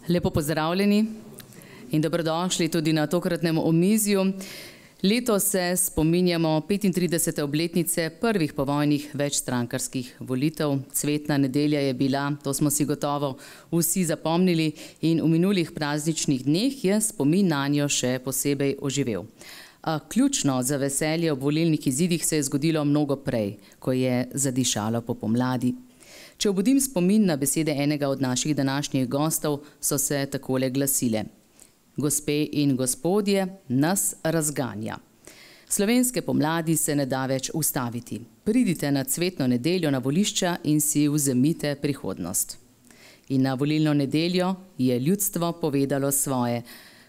Lepo pozdravljeni in dobrodošli tudi na tokratnem omizju. Letos se spominjamo 35. obletnice prvih povojnih večstrankarskih volitev. Cvetna nedelja je bila, to smo si gotovo vsi zapomnili, in v minulih prazničnih dneh je spomin nanjo še posebej oživel. A ključno za veselje ob volilnih izidih se je zgodilo mnogo prej, ko je zadišalo po pomladi. Če obudim spomin na besede enega od naših današnjih gostov, so se takole glasile: Gospe in gospodje, nas razganja. Slovenske pomladi se ne da več ustaviti. Pridite na cvetno nedeljo na volišča in si vzemite prihodnost. In na volilno nedeljo je ljudstvo povedalo svoje.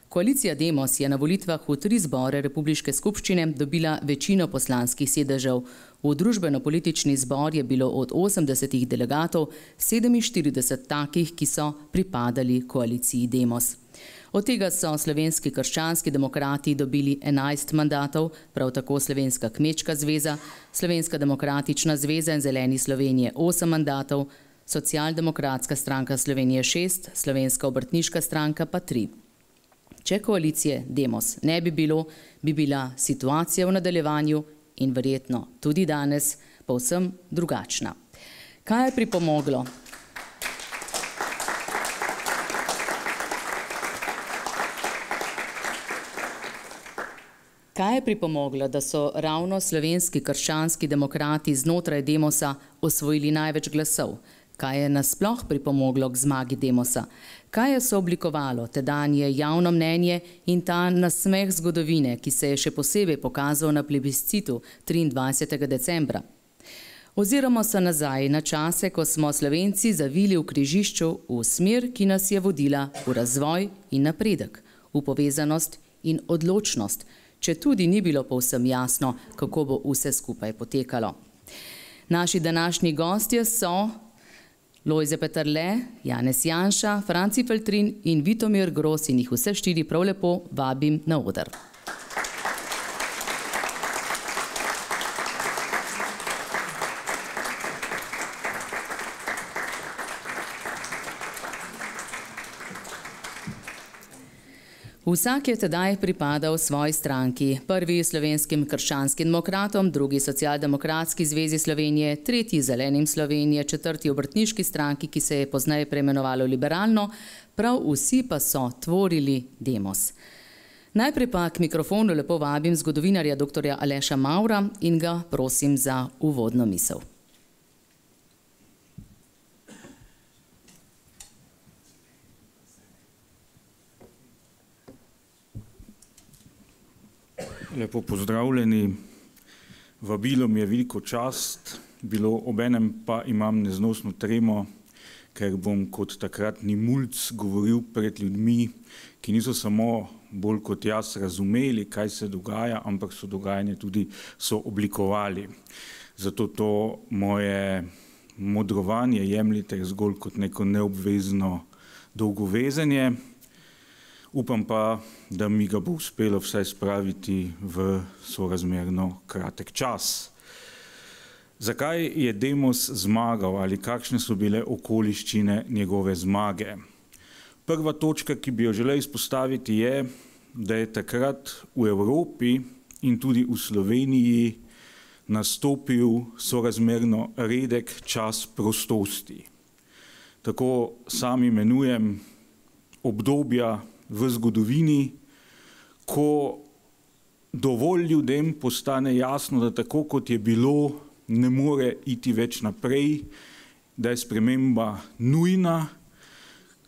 Koalicija Demos je na volitvah v 3 zbore Republiške skupščine dobila večino poslanskih sedežev. V družbeno-politični zbor je bilo od 80 delegatov 47 takih, ki so pripadali koaliciji Demos. Od tega so Slovenski krščanski demokrati dobili 11 mandatov, prav tako Slovenska kmečka zveza, Slovenska demokratična zveza in Zeleni Slovenije 8 mandatov, Socialdemokratska stranka Slovenije 6, Slovenska obrtniška stranka pa 3. Če koalicije Demos ne bi bilo, bi bila situacija v nadaljevanju in verjetno tudi danes povsem drugačna. Kaj je pripomoglo? Kaj je pripomoglo, da so ravno slovenski krščanski demokrati znotraj Demosa osvojili največ glasov? Kaj je nasploh pripomoglo k zmagi Demosa? Kaj je sooblikovalo tedanje javno mnenje in ta nasmeh zgodovine, ki se je še posebej pokazal na plebiscitu 23. decembra? Oziroma se nazaj na čase, ko smo Slovenci zavili v križišču v smer, ki nas je vodila v razvoj in napredek, v povezanost in odločnost, če tudi ni bilo povsem jasno, kako bo vse skupaj potekalo. Naši današnji gostje so Lojze Peterle, Janez Janša, Franci Feltrin in Vitomir Gros, in jih vse 4 prav lepo vabim na oder. Vsak je tedaj pripadal svoji stranki. Prvi Slovenskim krščanskim demokratom, drugi Socialdemokratski zvezi Slovenije, tretji Zelenim Slovenije, četrti obrtniški stranki, ki se je pozneje preimenovalo Liberalno, prav vsi pa so tvorili Demos. Najprej pa k mikrofonu lepo vabim zgodovinarja dr. Aleša Mavra in ga prosim za uvodno misel. Lepo pozdravljeni. Vabilo mi je veliko čast bilo, obenem pa imam neznosno tremo, ker bom kot takratni mulc govoril pred ljudmi, ki niso samo bolj kot jaz razumeli, kaj se dogaja, ampak so dogajanje tudi oblikovali. Zato to moje modrovanje jemljite zgolj kot neko neobvezno dolgovezenje. Upam pa, da mi ga bo uspelo vsaj spraviti v sorazmerno kratek čas. Zakaj je Demos zmagal ali kakšne so bile okoliščine njegove zmage? Prva točka, ki bi jo želel izpostaviti, je, da je takrat v Evropi in tudi v Sloveniji nastopil sorazmerno redek čas prostosti. Tako sam imenujem obdobja v zgodovini, ko dovolj ljudem postane jasno, da tako kot je bilo, ne more iti več naprej, da je sprememba nujna,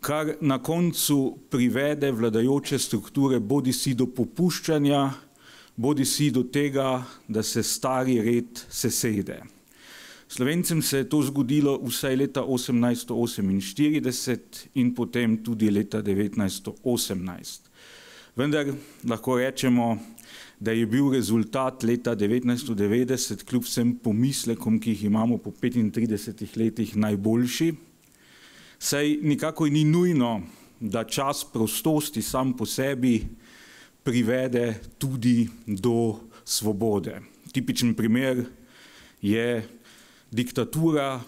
kar na koncu privede vladajoče strukture bodisi do popuščanja, bodisi do tega, da se stari red sesede. Slovencem se je to zgodilo vsaj leta 1848 in potem tudi leta 1918. Vendar lahko rečemo, da je bil rezultat leta 1990 kljub vsem pomislekom, ki jih imamo po 35 letih, najboljši. Saj nikakor ni nujno, da čas prostosti sam po sebi privede tudi do svobode. Tipičen primer je diktatura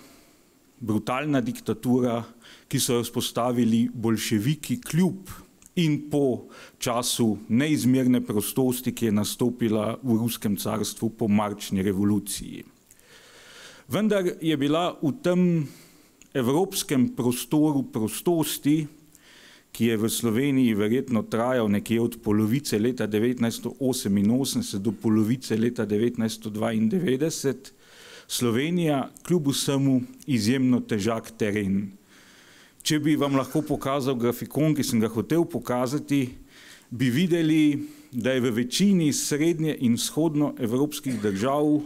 brutalna diktatura, ki so jo vzpostavili boljševiki kljub in po času neizmerne prostosti, ki je nastopila v Ruskem carstvu po marčni revoluciji. Vendar je bila v tem evropskem prostoru prostosti, ki je v Sloveniji verjetno trajal nekje od polovice leta 1988 do polovice leta 1992, Slovenija kljub vsemu izjemno težak teren. Če bi vam lahko pokazal grafikon, ki sem ga hotel pokazati, bi videli, da je v večini srednje in vzhodno evropskih držav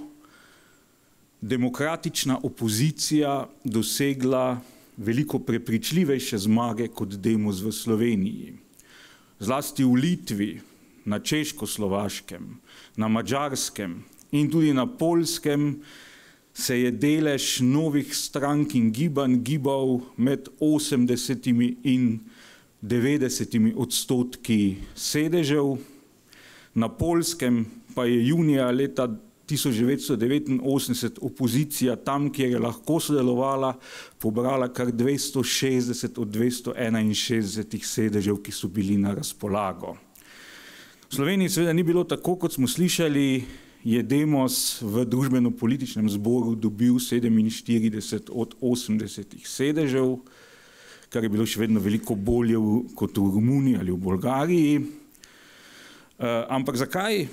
demokratična opozicija dosegla veliko prepričljivejše zmage kot Demos v Sloveniji. Zlasti v Litvi, na Češko-Slovaškem, na Madžarskem in tudi na Poljskem se je delež novih strank in gibanj gibal med 80 in 90 odstotki sedežev. Na Poljskem pa je junija leta 1989 opozicija tam, kjer je lahko sodelovala, pobrala kar 260 od 261 sedežev, ki so bili na razpolago. V Sloveniji seveda ni bilo tako, kot smo slišali, je Demos v družbeno-političnem zboru dobil 47 od 80 sedežev, kar je bilo še vedno veliko bolje kot v Romuniji ali v Bolgariji. Ampak zakaj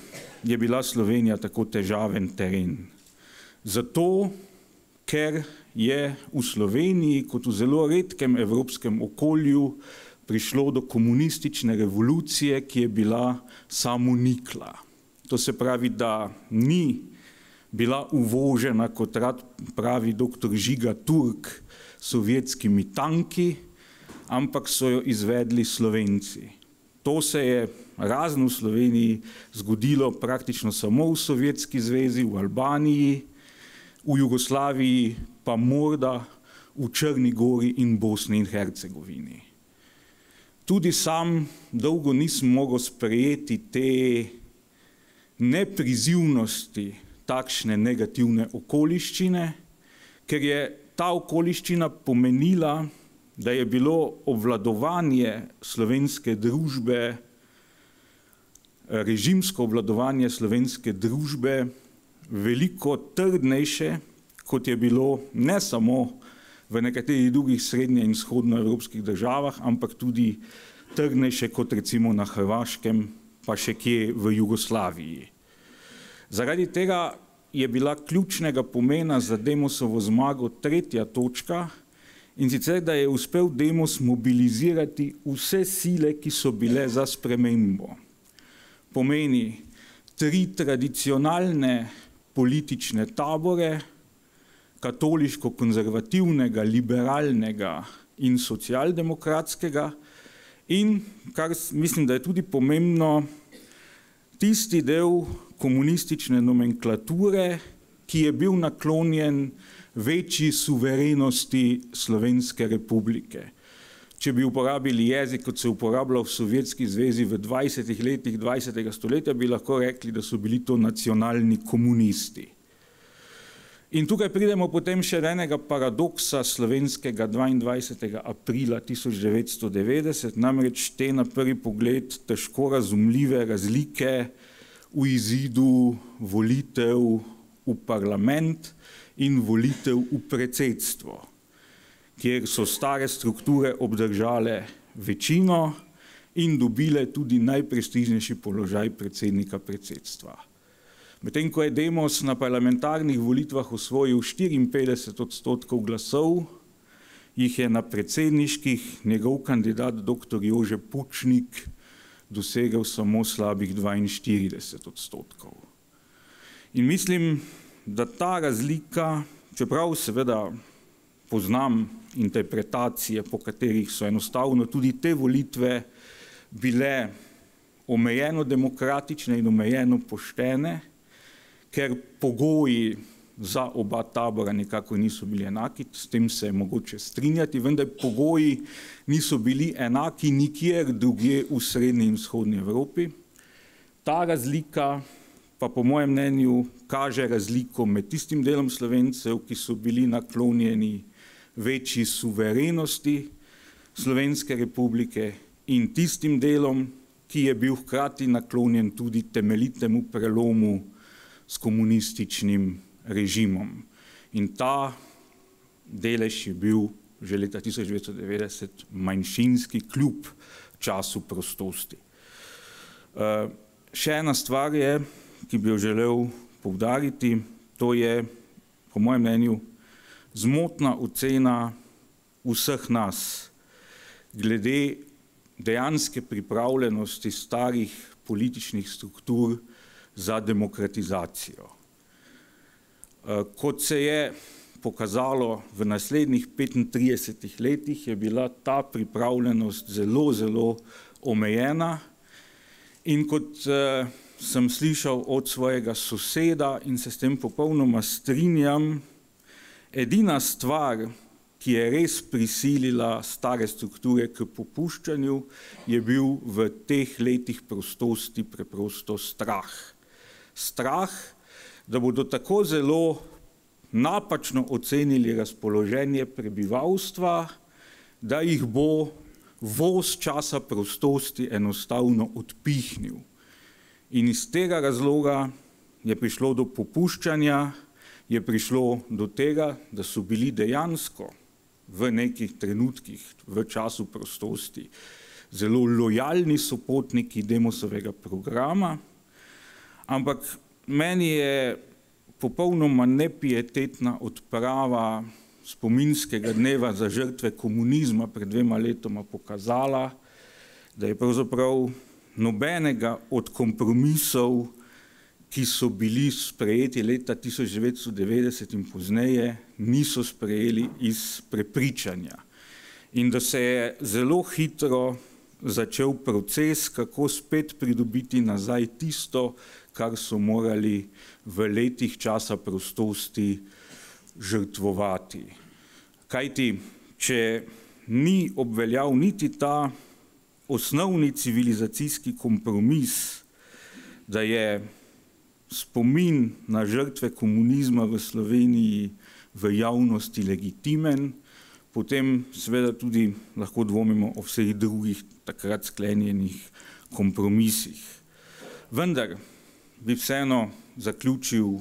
je bila Slovenija tako težaven teren? Zato, ker je v Sloveniji kot v zelo redkem evropskem okolju prišlo do komunistične revolucije, ki je bila samonikla. To se pravi, da ni bila uvožena, kot rad pravi dr. Žiga Turk, sovjetskimi tanki, ampak so jo izvedli Slovenci. To se je razen v Sloveniji zgodilo praktično samo v Sovjetski zvezi, v Albaniji, v Jugoslaviji, pa morda v Črni gori in Bosni in Hercegovini. Tudi sam dolgo nisem mogel sprejeti te neprizivnosti takšne negativne okoliščine, ker je ta okoliščina pomenila, da je bilo obvladovanje slovenske družbe, režimsko obvladovanje slovenske družbe veliko trdnejše, kot je bilo ne samo v nekaterih drugih srednje in vzhodnoevropskih državah, ampak tudi trdnejše kot recimo na Hrvaškem, pa še kje v Jugoslaviji. Zaradi tega je bila ključnega pomena za Demosovo zmago tretja točka, in sicer, da je uspel Demos mobilizirati vse sile, ki so bile za spremembo. Pomeni 3 tradicionalne politične tabore, katoliško-konzervativnega, liberalnega in socialdemokratskega, in, kar mislim, da je tudi pomembno, tisti del komunistične nomenklature, ki je bil naklonjen večji suverenosti Slovenske republike. Če bi uporabili jezik, kot se uporabljal v Sovjetski zvezi v 20 letih 20. stoletja, bi lahko rekli, da so bili to nacionalni komunisti. In tukaj pridemo potem še do enega paradoksa slovenskega 22. aprila 1990, namreč te na prvi pogled težko razumljive razlike v izidu volitev v parlament in volitev v predsedstvo, kjer so stare strukture obdržale večino in dobile tudi najprestižnejši položaj predsednika predsedstva. Medtem ko je Demos na parlamentarnih volitvah osvojil 54% glasov, jih je na predsedniških njegov kandidat dr. Jože Pučnik dosegel samo slabih 42%. In mislim, da ta razlika, čeprav seveda poznam interpretacije, po katerih so enostavno tudi te volitve bile omejeno demokratične in omejeno poštene, ker pogoji za oba tabora nekako niso bili enaki, s tem se je mogoče strinjati, vendar pogoji niso bili enaki nikjer drugje v srednji in vzhodni Evropi. Ta razlika pa po mojem mnenju kaže razliko med tistim delom Slovencev, ki so bili naklonjeni večji suverenosti Slovenske republike in tistim delom, ki je bil hkrati naklonjen tudi temeljitemu prelomu s komunističnim režimom. In ta delež je bil že leta 1990 manjšinski kljub času prostosti. Še ena stvar je, ki bi jo želel poudariti, to je, po mojem mnenju, zmotna ocena vseh nas glede dejanske pripravljenosti starih političnih struktur za demokratizacijo. Kot se je pokazalo v naslednjih 35 letih, je bila ta pripravljenost zelo, zelo omejena in kot sem slišal od svojega soseda in se s tem popolnoma strinjam, edina stvar, ki je res prisilila stare strukture k popuščanju, je bil v teh letih prostosti preprosto strah. Strah, da bodo tako zelo napačno ocenili razpoloženje prebivalstva, da jih bo voz časa prostosti enostavno odpihnil. In iz tega razloga je prišlo do popuščanja, je prišlo do tega, da so bili dejansko v nekih trenutkih v času prostosti zelo lojalni sopotniki Demosovega programa, ampak meni je popolnoma nepietetna odprava spominskega dneva za žrtve komunizma pred 2 letoma pokazala, da je pravzaprav nobenega od kompromisov, ki so bili sprejeti leta 1990 in pozneje, niso sprejeli iz prepričanja. In da se je zelo hitro začel proces, kako spet pridobiti nazaj tisto, kar so morali v letih časa prostosti žrtvovati. Kajti, če ni obveljal niti ta osnovni civilizacijski kompromis, da je spomin na žrtve komunizma v Sloveniji v javnosti legitimen, potem seveda tudi lahko dvomimo o vseh drugih takrat sklenjenih kompromisih. Vendar bi vseeno zaključil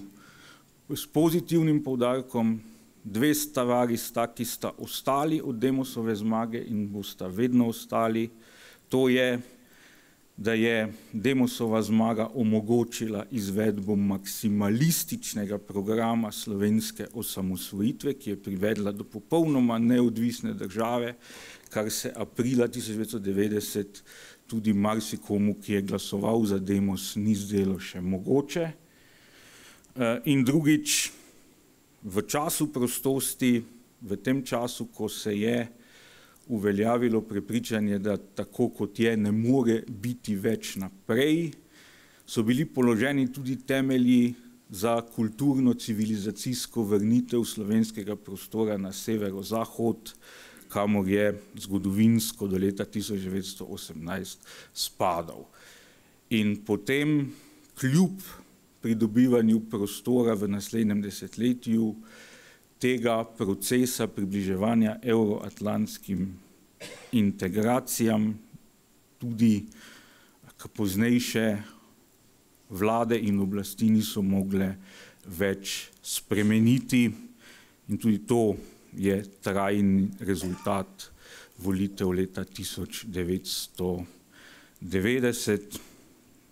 s pozitivnim poudarkom. 2 stvari sta, ki sta ostali od Demosove zmage in bosta vedno ostali. To je, da je Demosova zmaga omogočila izvedbo maksimalističnega programa slovenske osamosvojitve, ki je privedla do popolnoma neodvisne države, kar se aprila 1990 tudi marsikomu, ki je glasoval za Demos, ni zdelo še mogoče. In drugič, v času prostosti, v tem času, ko se je uveljavilo prepričanje, da tako kot je, ne more biti več naprej, so bili položeni tudi temelji za kulturno-civilizacijsko vrnitev slovenskega prostora na severozahod, kamor je zgodovinsko do leta 1918 spadal. In potem, kljub pridobivanju prostora v naslednjem desetletju, tega procesa približevanja euroatlantskim integracijam, tudi poznejše vlade in oblasti niso mogle več spremeniti in tudi to je trajni rezultat volitev leta 1990.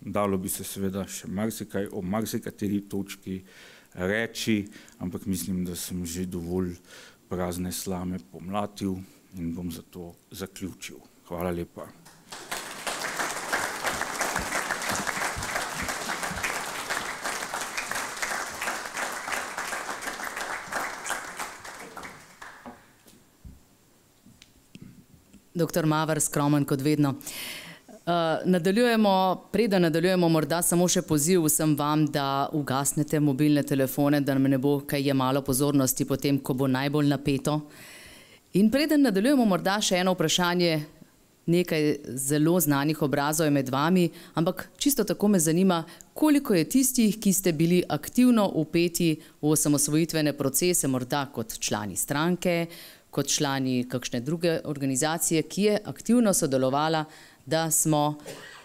Dalo bi se seveda še marsikaj o marsikateri točki reči, ampak mislim, da sem že dovolj prazne slame pomlatil in bom zato zaključil. Hvala lepa. Doktor Maver, skromen kot vedno. Preden nadaljujemo, morda samo še poziv vsem vam, da ugasnete mobilne telefone, da nam ne bo kaj jemalo pozornosti potem, ko bo najbolj napeto. In preden nadaljujemo, morda še eno vprašanje, nekaj zelo znanih obrazov je med vami, ampak čisto tako me zanima, koliko je tistih, ki ste bili aktivno vpeti v osamosvojitvene procese, morda kot člani stranke, kot člani kakšne druge organizacije, ki je aktivno sodelovala, da smo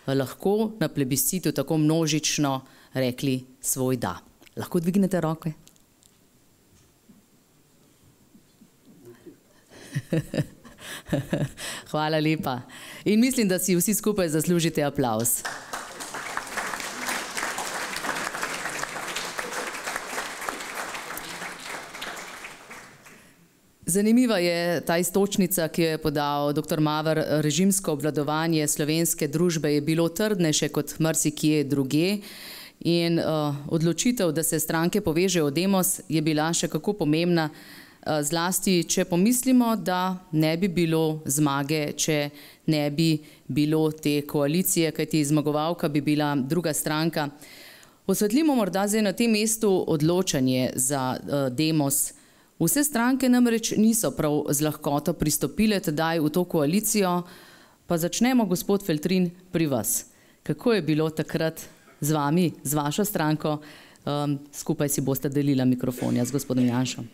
lahko na plebiscitu tako množično rekli svoj da. Lahko dvignete roke? Hvala lepa. In mislim, da si vsi skupaj zaslužite aplavz. Zanimiva je ta iztočnica, ki jo je podal dr. Maver. Režimsko obvladovanje slovenske družbe je bilo trdnejše kot marsikje drugje in odločitev, da se stranke povežejo v Demos, je bila še kako pomembna, zlasti, če pomislimo, da ne bi bilo zmage, če ne bi bilo te koalicije, kajti zmagovalka bi bila druga stranka. Osvetlimo morda zdaj na tem mestu odločanje za Demos. Vse stranke namreč niso prav z lahkoto pristopile tedaj v to koalicijo, pa začnemo, gospod Feltrin, pri vas. Kako je bilo takrat z vami, z vašo stranko? Skupaj si boste delila mikrofonja z gospodom Janšom.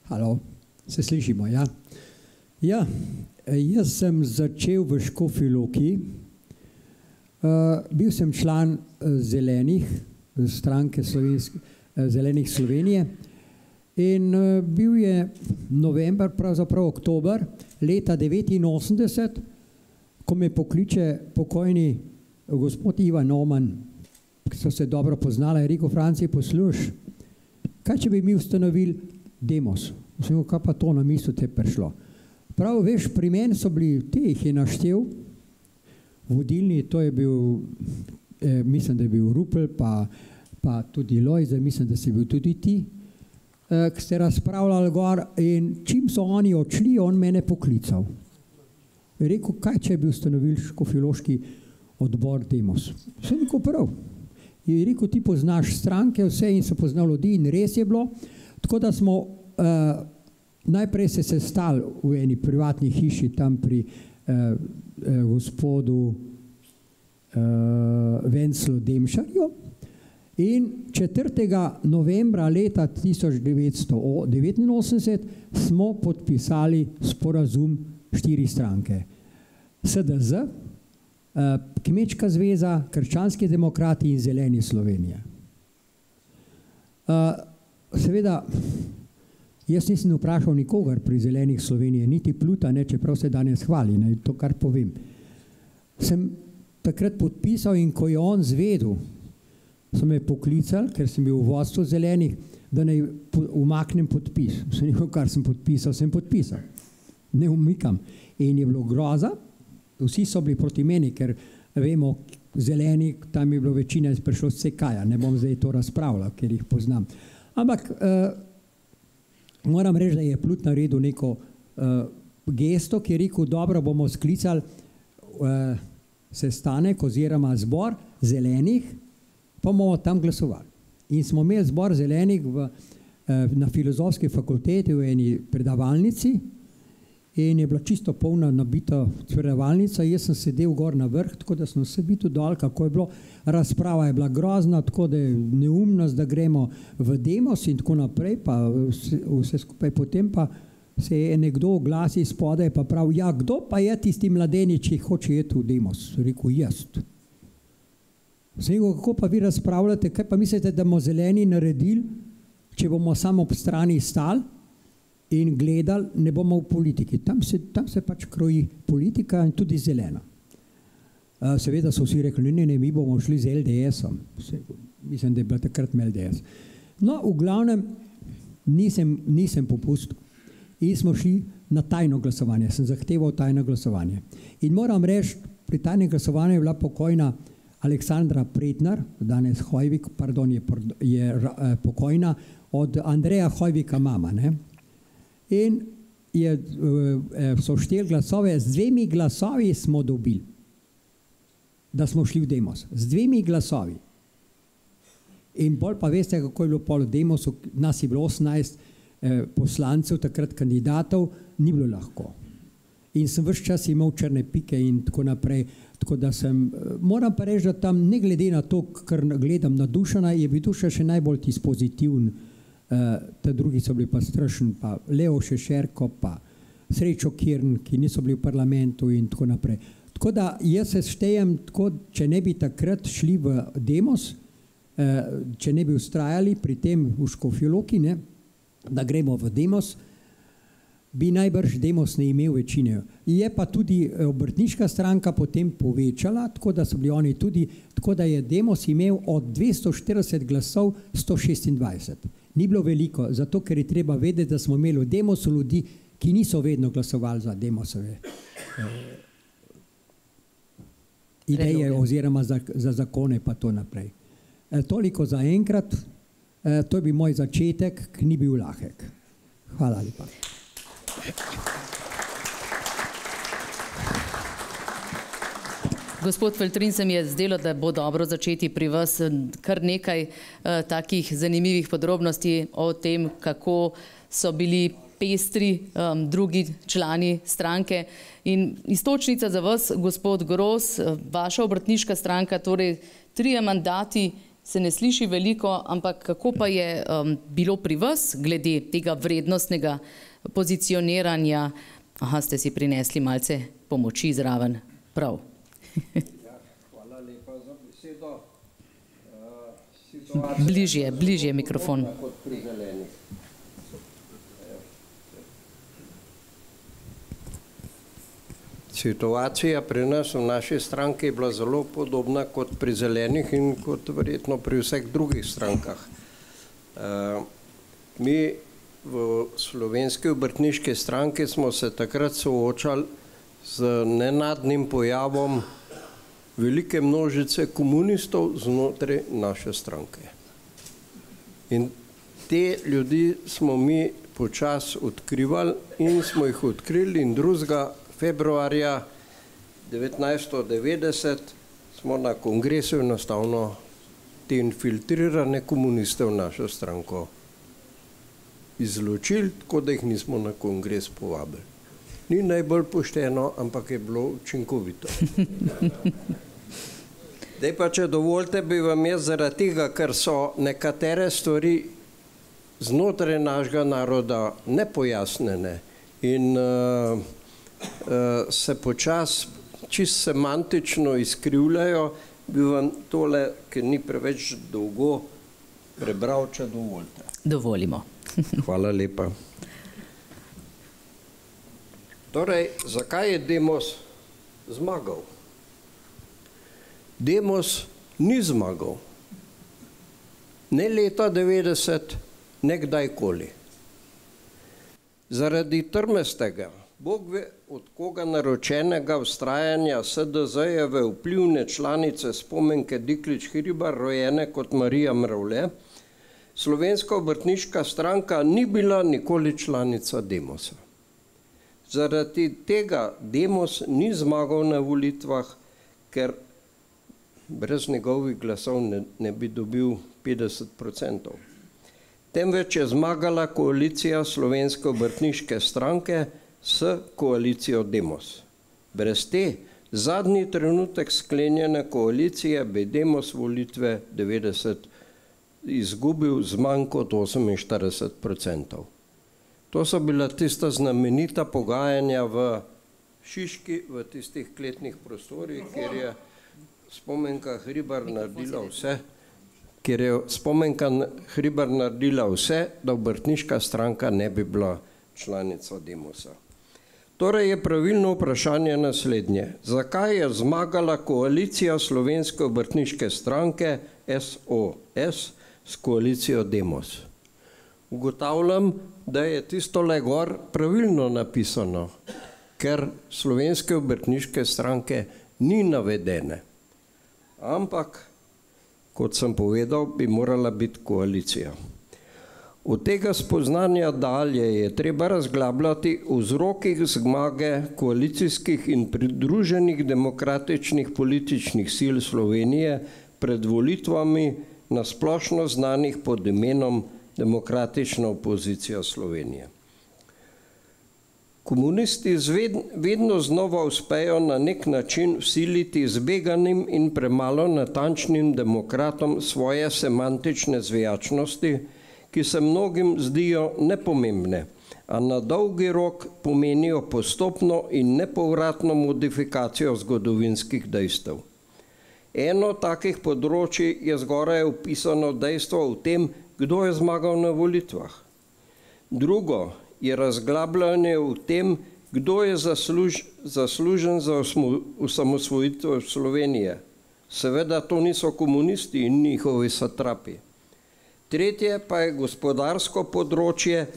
Halo, se slišimo, ja? Ja, jaz sem začel v Škofji Loki. Bil sem član Zelenih, stranke Zelenih Slovenije in bil je november, pravzaprav oktober leta 1989, ko me pokliče pokojni gospod Ivan Oman, ki so se dobro poznala, je rekel: Franci, posluš, kaj če bi mi ustanovili Demos? Sem rekel, kaj pa to na misel te prišlo? Prav, veš, pri meni so bili, te jih je naštel, vodilni, to je bil, mislim, da je bil Rupel, pa tudi Lojze, mislim, da si bil tudi ti, ki ste razpravljali gor, in čim so oni odšli, on mene poklical. Je rekel, kaj če bi ustanovil škofjeloški odbor Demos? Sem rekel, prav. Je rekel, ti poznaš stranke, vse, in so poznal ljudi, in res je bilo. Tako da smo najprej se sestali v eni privatni hiši tam pri gospodu Venclu Demšarju, in 4. novembra leta 1989 smo podpisali sporazum 4 stranke. SDS, Kmečka zveza, Krščanski demokrati in Zeleni Slovenije. Seveda, jaz nisem vprašal nikogar pri Zelenih Slovenije, niti Pluta, ne, čeprav se danes hvali, ne, to kar povem. Sem takrat podpisal, in ko je on zvedel, so me poklicali, ker sem bil v vodstvu Zelenih, da naj umaknem podpis. Sem rekel, kar sem podpisal. Ne umikam. In je bilo groza, vsi so bili proti meni, ker vemo, Zeleni, tam je bilo večina prišlo z CK-ja, ne bom zdaj to razpravljal, ker jih poznam. Ampak moram reči, da je Plut naredil neko gesto, ki je rekel, dobro, bomo sklicali sestanek oziroma zbor Zelenih, pa bomo tam glasovali. In smo imeli zbor Zelenih na Filozofski fakulteti v eni predavalnici, in je bila čisto polna nabita predavalnica. Jaz sem sedel gor na vrh, tako da sem se bitu dol, kako je bilo. Razprava je bila grozna, tako da je neumnost, da gremo v Demos in tako naprej, pa vse skupaj. Potem pa se je nekdo oglasi spodaj, pa prav, ja, kdo pa je tisti mladenič, ki hoče iti v Demos? Rekel, jaz. Sem rekel, kako pa vi razpravljate, kaj pa mislite, da bomo Zeleni naredili, če bomo samo ob strani stali in gledali, ne bomo v politiki. Tam se pač kroji politika in tudi zelena. Seveda so vsi rekli, ne, mi bomo šli z LDS-om. Mislim, da je bila takrat LDS. No, v glavnem nisem popustil. In smo šli na tajno glasovanje. Sem zahteval tajno glasovanje. In moram reči, pri tajnem glasovanju je bila pokojna Aleksandra Pretnar, danes Hojvik, pardon, je pokojna, od Andreja Hojvika mama, ne? In so šteli glasove, z 2 glasovi smo dobili, da smo šli v Demos. Z 2 glasovi. In bolj pa veste, kako je bilo pol v Demosu, nas je bilo 18 poslancev, takrat kandidatov, ni bilo lahko. In sem ves čas imel črne pike in tako naprej. Tako da moram pa reči, da tam ne glede na to, kar gledam na Dušana, je bil Dušan še najbolj tisti pozitiven, te drugi so bili pa strašen, pa Leo Šešerko, pa Srečo Kirn, ki niso bili v parlamentu in tako naprej. Tako da jaz se štejem, tako, če ne bi takrat šli v Demos, če ne bi ustrajali pri tem v Škofji Loki, ne, da gremo v Demos, bi najbrž Demos ne imel večine. Je pa tudi obrtniška stranka potem povečala, tako da so bili oni tudi, tako da je Demos imel od 240 glasov 126. Ni bilo veliko, zato ker je treba vedeti, da smo imeli v Demosu ljudi, ki niso vedno glasovali za Demosove ideje oziroma za zakone pa to naprej. Toliko za enkrat, to je bil moj začetek, ki ni bil lahek. Hvala lepa. Gospod Feltrin, se mi je zdelo, da bo dobro začeti pri vas kar nekaj takih zanimivih podrobnosti o tem, kako so bili pestri drugi člani stranke. In iztočnica za vas, gospod Gros, vaša obrtniška stranka, torej 3 mandati, se ne sliši veliko, ampak kako pa je bilo pri vas glede tega vrednostnega pozicioniranja? Aha, ste si prinesli malce pomoči zraven. Prav. Hvala lepa za besedo. Bližje mikrofon. Situacija pri nas v naši stranki je bila zelo podobna kot pri Zelenih in kot verjetno pri vseh drugih strankah. Mi v Slovenski obrtniški stranki smo se takrat soočali z nenadnim pojavom velike množice komunistov znotraj naše stranke. In te ljudi smo mi počasi odkrivali in smo jih odkrili in 2. februarja 1990 smo na kongresu enostavno te infiltrirane komuniste v našo stranko izločili, tako da jih nismo na kongres povabili. Ni najbolj pošteno, ampak je bilo učinkovito. Zdaj pa, če dovolite, bi vam jaz zaradi tega, ker so nekatere stvari znotraj našega naroda nepojasnjene in se počasi čisto semantično izkrivljajo, bi vam tole, ki ni preveč dolgo, prebral, če dovolite. Dovolimo. Hvala lepa. Torej, zakaj je Demos zmagal? Demos ni zmagal. Ne leta 90, ne kdajkoli. Zaradi trmastega, Bog ve od koga naročenega vztrajanja SDZ-jeve vplivne članice Spomenke Diklič Hribar, rojene kot Marija Mravlje, Slovenska obrtniška stranka ni bila nikoli članica Demosa. Zaradi tega Demos ni zmagal na volitvah, ker brez njegovih glasov ne bi dobil 50%. Temveč je zmagala koalicija Slovenske obrtniške stranke s koalicijo Demos. Brez te zadnji trenutek sklenjene koalicije bi Demos volitve 90 izgubil z manj kot 48%. To so bila tista znamenita pogajanja v Šiški, v tistih kletnih prostorih, kjer je Spomenka Hribar naredila vse, da obrtniška stranka ne bi bila članica Demosa. Torej je pravilno vprašanje naslednje. Zakaj je zmagala koalicija Slovenske obrtniške stranke SOS s koalicijo Demos? Ugotavljam, da je tistole gor pravilno napisano, ker Slovenske obrtniške stranke ni navedene. Ampak, kot sem povedal, bi morala biti koalicija. Od tega spoznanja dalje je treba razglabljati o vzrokih zmage koalicijskih in pridruženih demokratičnih političnih sil Slovenije pred volitvami na splošno znanih pod imenom Demokratična opozicija Slovenije. Komunisti vedno znova uspejo na nek način vsiliti zbeganim in premalo natančnim demokratom svoje semantične zvijačnosti, ki se mnogim zdijo nepomembne, a na dolgi rok pomenijo postopno in nepovratno modifikacijo zgodovinskih dejstev. Eno takih področij je zgoraj opisano dejstvo o tem, kdo je zmagal na volitvah. Drugo je razglabljanje o tem, kdo je zaslužen za osamosvojitev Slovenije. Seveda to niso komunisti in njihovi satrapi. Tretje pa je gospodarsko področje,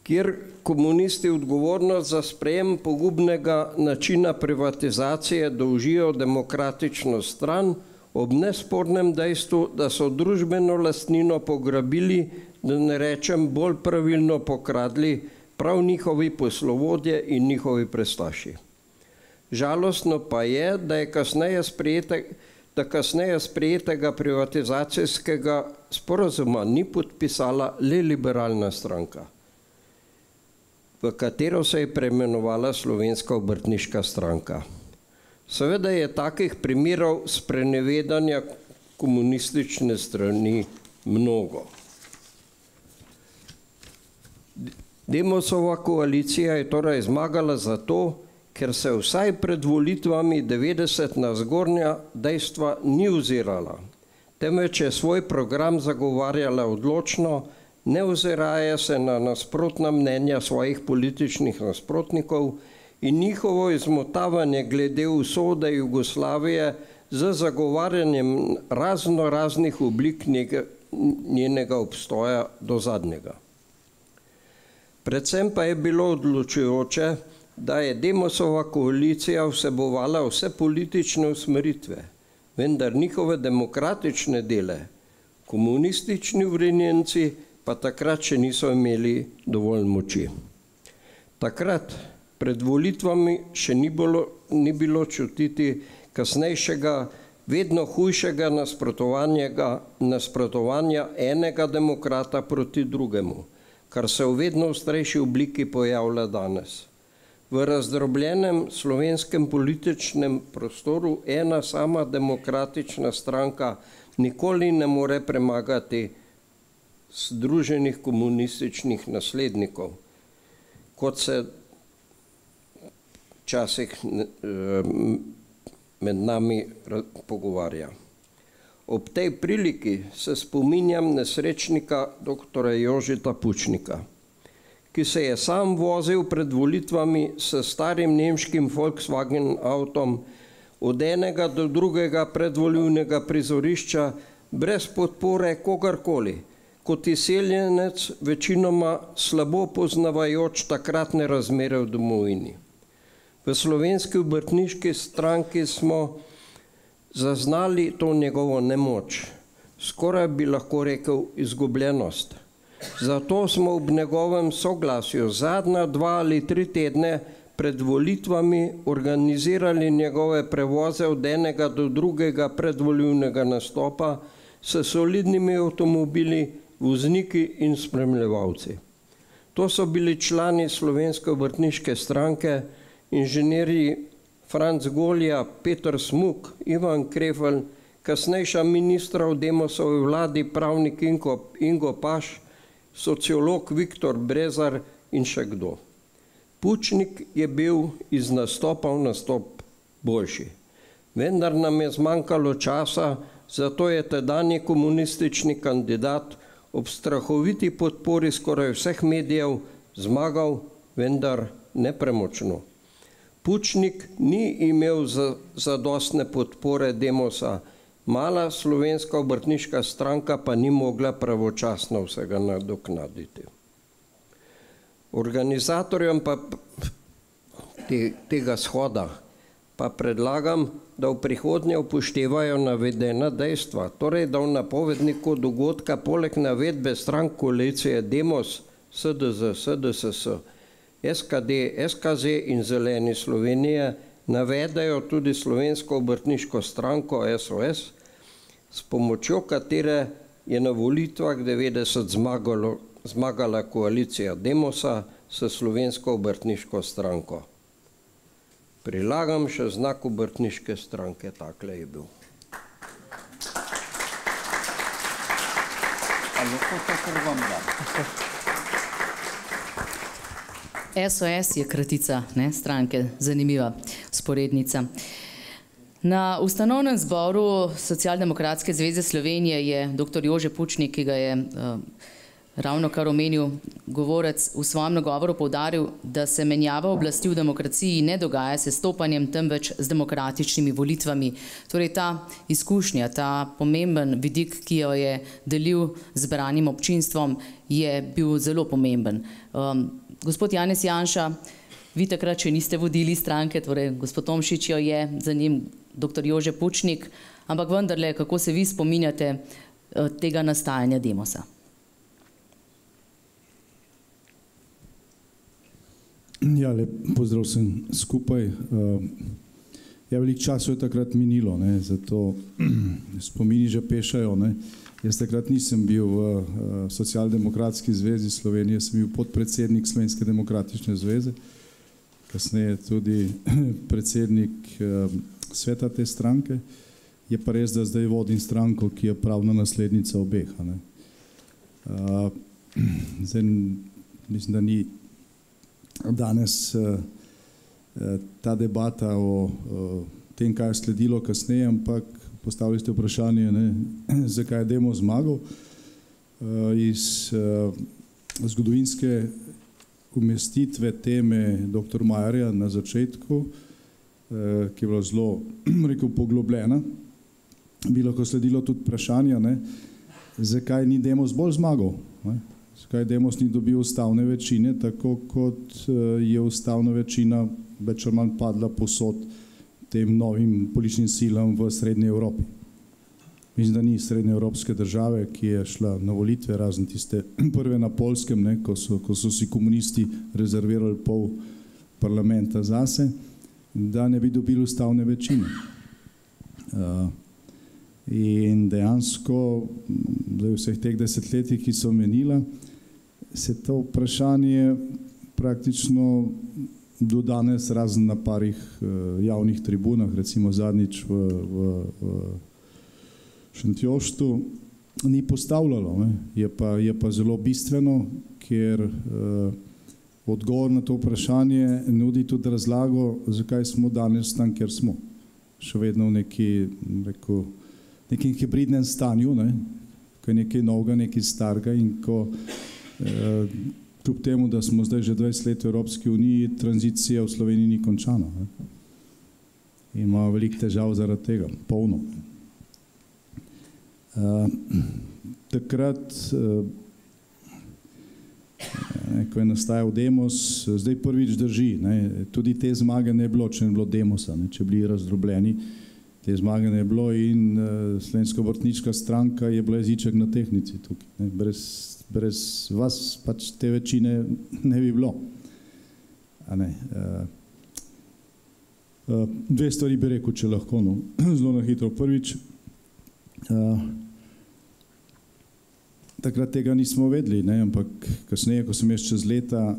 kjer komunisti odgovornost za sprejem pogubnega načina privatizacije dolžijo demokratično stran, ob nespornem dejstvu, da so družbeno lastnino pograbili, da ne rečem bolj pravilno pokradli, prav njihovi poslovodje in njihovi prestaši. Žalostno pa je, da kasneje sprejetega privatizacijskega sporazuma ni podpisala le liberalna stranka, v katero se je preimenovala Slovenska obrtniška stranka. Seveda je takih primerov sprenevedanja komunistične strani mnogo. Demosova koalicija je torej zmagala zato, ker se vsaj pred volitvami 90 na zgornja dejstva ni ozirala, temveč je svoj program zagovarjala odločno, ne oziraje se na nasprotna mnenja svojih političnih nasprotnikov in njihovo izmotavanje glede usode Jugoslavije z zagovarjanjem raznih oblik njenega obstoja do zadnjega. Predvsem pa je bilo odločujoče, da je Demosova koalicija vsebovala vse politične usmeritve, vendar njihove demokratične dele, komunistični vrenjenci, pa takrat še niso imeli dovolj moči. Takrat pred volitvami še ni bilo čutiti kasnejšega, vedno hujšega nasprotovanja enega demokrata proti drugemu, kar se v vedno ostrejši obliki pojavlja danes. V razdrobljenem slovenskem političnem prostoru ena sama demokratična stranka nikoli ne more premagati združenih komunističnih naslednikov, kot se včasih med nami pogovarja. Ob tej priliki se spominjam nesrečnika doktora Jožeta Pučnika, ki se je sam vozil pred volitvami s starim nemškim Volkswagen avtom od enega do drugega predvolilnega prizorišča brez podpore kogarkoli, kot izseljenec večinoma slabo poznavajoč takratne razmere v domovini. V Slovenski obrtniški stranki smo zaznali to njegovo nemoč, skoraj bi lahko rekel izgubljenost. Zato smo ob njegovem soglasju zadnja 2 ali 3 tedne pred volitvami organizirali njegove prevoze od enega do drugega predvolilnega nastopa s solidnimi avtomobili, vozniki in spremljevalci. To so bili člani Slovenske obrtniške stranke, inženirji Franc Golja, Peter Smuk, Ivan Krefelj, kasnejša ministra v Demosovi vladi, pravnik Ingo Paš, sociolog Viktor Brezar in še kdo. Pučnik je bil iz nastopa v nastop boljši. Vendar nam je zmanjkalo časa, zato je tedanji komunistični kandidat ob strahoviti podpori skoraj vseh medijev zmagal, vendar nepremočno. Pučnik ni imel zadostne podpore Demosa, mala Slovenska obrtniška stranka pa ni mogla pravočasno vsega nadoknaditi. Organizatorjem pa tega shoda pa predlagam, da v prihodnje upoštevajo navedena dejstva, torej da v napovedniku dogodka poleg navedbe strank koalicije Demos, SDZ, SDSS, SKD, SKZ in Zeleni Slovenije navedajo tudi Slovensko obrtniško stranko SOS, s pomočjo katere je na volitvah 90 zmagala koalicija Demosa s Slovensko obrtniško stranko. Prilagam še znak obrtniške stranke, takle je bil. SOS je kratica, ne, stranke, zanimiva sporednica. Na ustanovnem zboru Socialdemokratske zveze Slovenije je dr. Jože Pučnik, ki ga je ravno kar omenil govorec, v svojem nagovoru poudaril, da se menjava oblasti v demokraciji ne dogaja s sestopanjem, temveč z demokratičnimi volitvami. Torej ta izkušnja, ta pomemben vidik, ki jo je delil z zbranim občinstvom, je bil zelo pomemben. Gospod Janez Janša, vi takrat še niste vodili stranke, torej gospod Tomšič jo je, za njim dr. Jože Pučnik, ampak vendarle, kako se vi spominjate tega nastajanja Demosa? Ja, lep pozdrav sem skupaj. Ja, veliko času je takrat minilo, ne, zato spomini že pešajo, ne. Jaz takrat nisem bil v Socialdemokratski zvezi Slovenije, sem bil podpredsednik Slovenske demokratične zveze, kasneje tudi predsednik sveta te stranke. Je pa res, da zdaj vodim stranko, ki je pravna naslednica obeh. Zdaj, mislim, da ni danes ta debata o tem, kaj je sledilo kasneje, ampak postavili ste vprašanje, ne, zakaj je Demos zmagal. Iz zgodovinske umestitve teme dr. Majerja na začetku, ki je bila zelo, rekel, poglobljena, bi lahko sledilo tudi vprašanje, ne, zakaj ni Demos bolj zmagal, ne? Zakaj Demos ni dobil ustavne večine, tako kot je ustavna večina več ali manj padla posod tem novim političnim silam v Srednji Evropi. Mislim, da ni srednjeevropske države, ki je šla na volitve, razen tiste prve na Poljskem, ne, ko so si komunisti rezervirali pol parlamenta zase, da ne bi dobili ustavne večine. In dejansko v vseh teh desetletjih, ki so menila, se to vprašanje praktično do danes, razen na parih javnih tribunah, recimo zadnjič v Šentjoštu, ni postavljalo, ne. Je pa zelo bistveno, ker odgovor na to vprašanje nudi tudi razlago, zakaj smo danes tam, kjer smo. Še vedno v nekem hibridnem stanju, ne, ko je nekaj novega, nekaj starega in ko kljub temu, da smo zdaj že 20 let v Evropski uniji, tranzicija v Sloveniji ni končana. Ne. Ima veliko težav zaradi tega, polno. Takrat, ko je nastajal Demos, zdaj prvič drži, ne, tudi te zmage ne bilo, če ne bilo Demosa, ne, če bili razdrobljeni, te zmage ne bilo in Slovenska obrtniška stranka je bila jeziček na tehnici tukaj. Ne, brez vas pač te večine ne bi bilo. Dve stvari bi rekel, če lahko, no, zelo na hitro. Prvič, takrat tega nismo vedeli, ne, ampak kasneje, ko sem jaz čez leta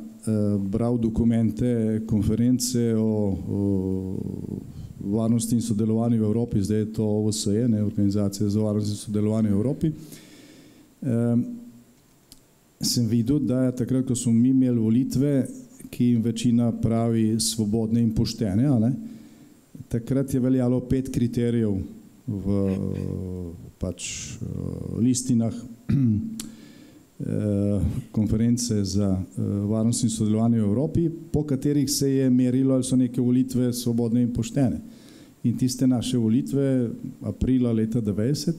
bral dokumente, konference o varnosti in sodelovanju v Evropi, zdaj je to OVSE, ne, Organizacija za varnost in sodelovanje v Evropi, sem videl, da je takrat, ko smo mi imeli volitve, ki jim večina pravi svobodne in poštene, ne, takrat je veljalo 5 kriterijev v pač listinah konference za varnost in sodelovanje v Evropi, po katerih se je merilo, ali so neke volitve svobodne in poštene. In tiste naše volitve aprila leta 90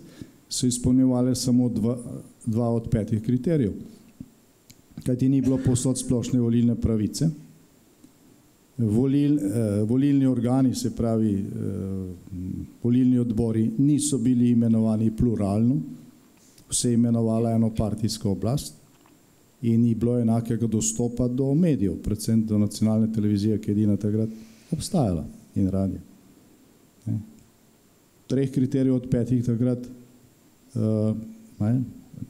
so izpolnjevale samo 2 od 5 kriterijev. Kajti ni bilo povsod splošne volilne pravice. Volilni organi, se pravi volilni odbori, niso bili imenovani pluralno, se je imenovala enopartijska oblast in ni bilo enakega dostopa do medijev, predvsem do nacionalne televizije, ki je edina takrat obstajala, in radio. 3 kriterijev od 5 takrat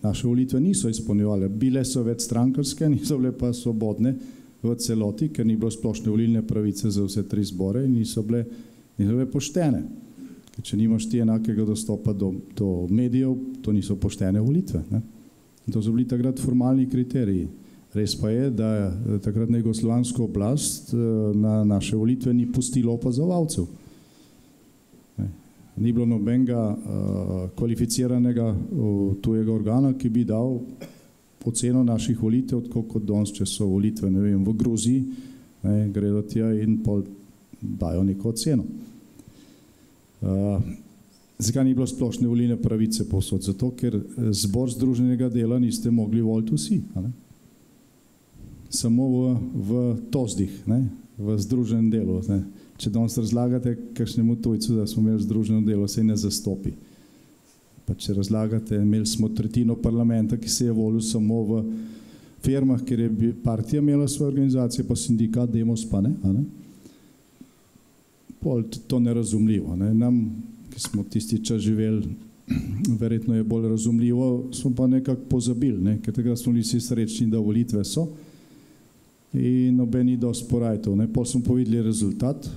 Naše volitve niso izpolnjevale. Bile so večstrankarske, niso bile pa svobodne v celoti, ker ni bilo splošne volilne pravice za vse 3 zbore in niso bile poštene. Ker če nimaš ti enakega dostopa do medijev, to niso poštene volitve. Ne? In to so bili takrat formalni kriteriji. Res pa je, da takratna jugoslovanska oblast na naše volitve ni pustila opazovalcev. Ni bilo nobenega kvalificiranega tujega organa, ki bi dal oceno naših volitev, tako kot danes, če so volitve, ne vem, v Gruziji, gredo tja in pol dajo neko oceno. Zakaj ni bilo splošne volilne pravice povsod? Zato, ker zbor združenega dela niste mogli voliti vsi. Samo v tozdih, v združenem delu. Če danes razlagate kakšnemu tujcu, da smo imeli združeno delo, se ne zastopi. Pa če razlagate, imeli smo tretjino parlamenta, ki se je volil samo v firmah, kjer je partija imela svoje organizacije, pa sindikat, demos pa ne. Pol to nerazumljivo. Nam, ki smo tisti čas živeli, verjetno je bolj razumljivo, smo pa nekako pozabili, ker takrat smo bili vsi srečni, da volitve so in noben ni dosti porajtov. Pol smo povedali rezultat.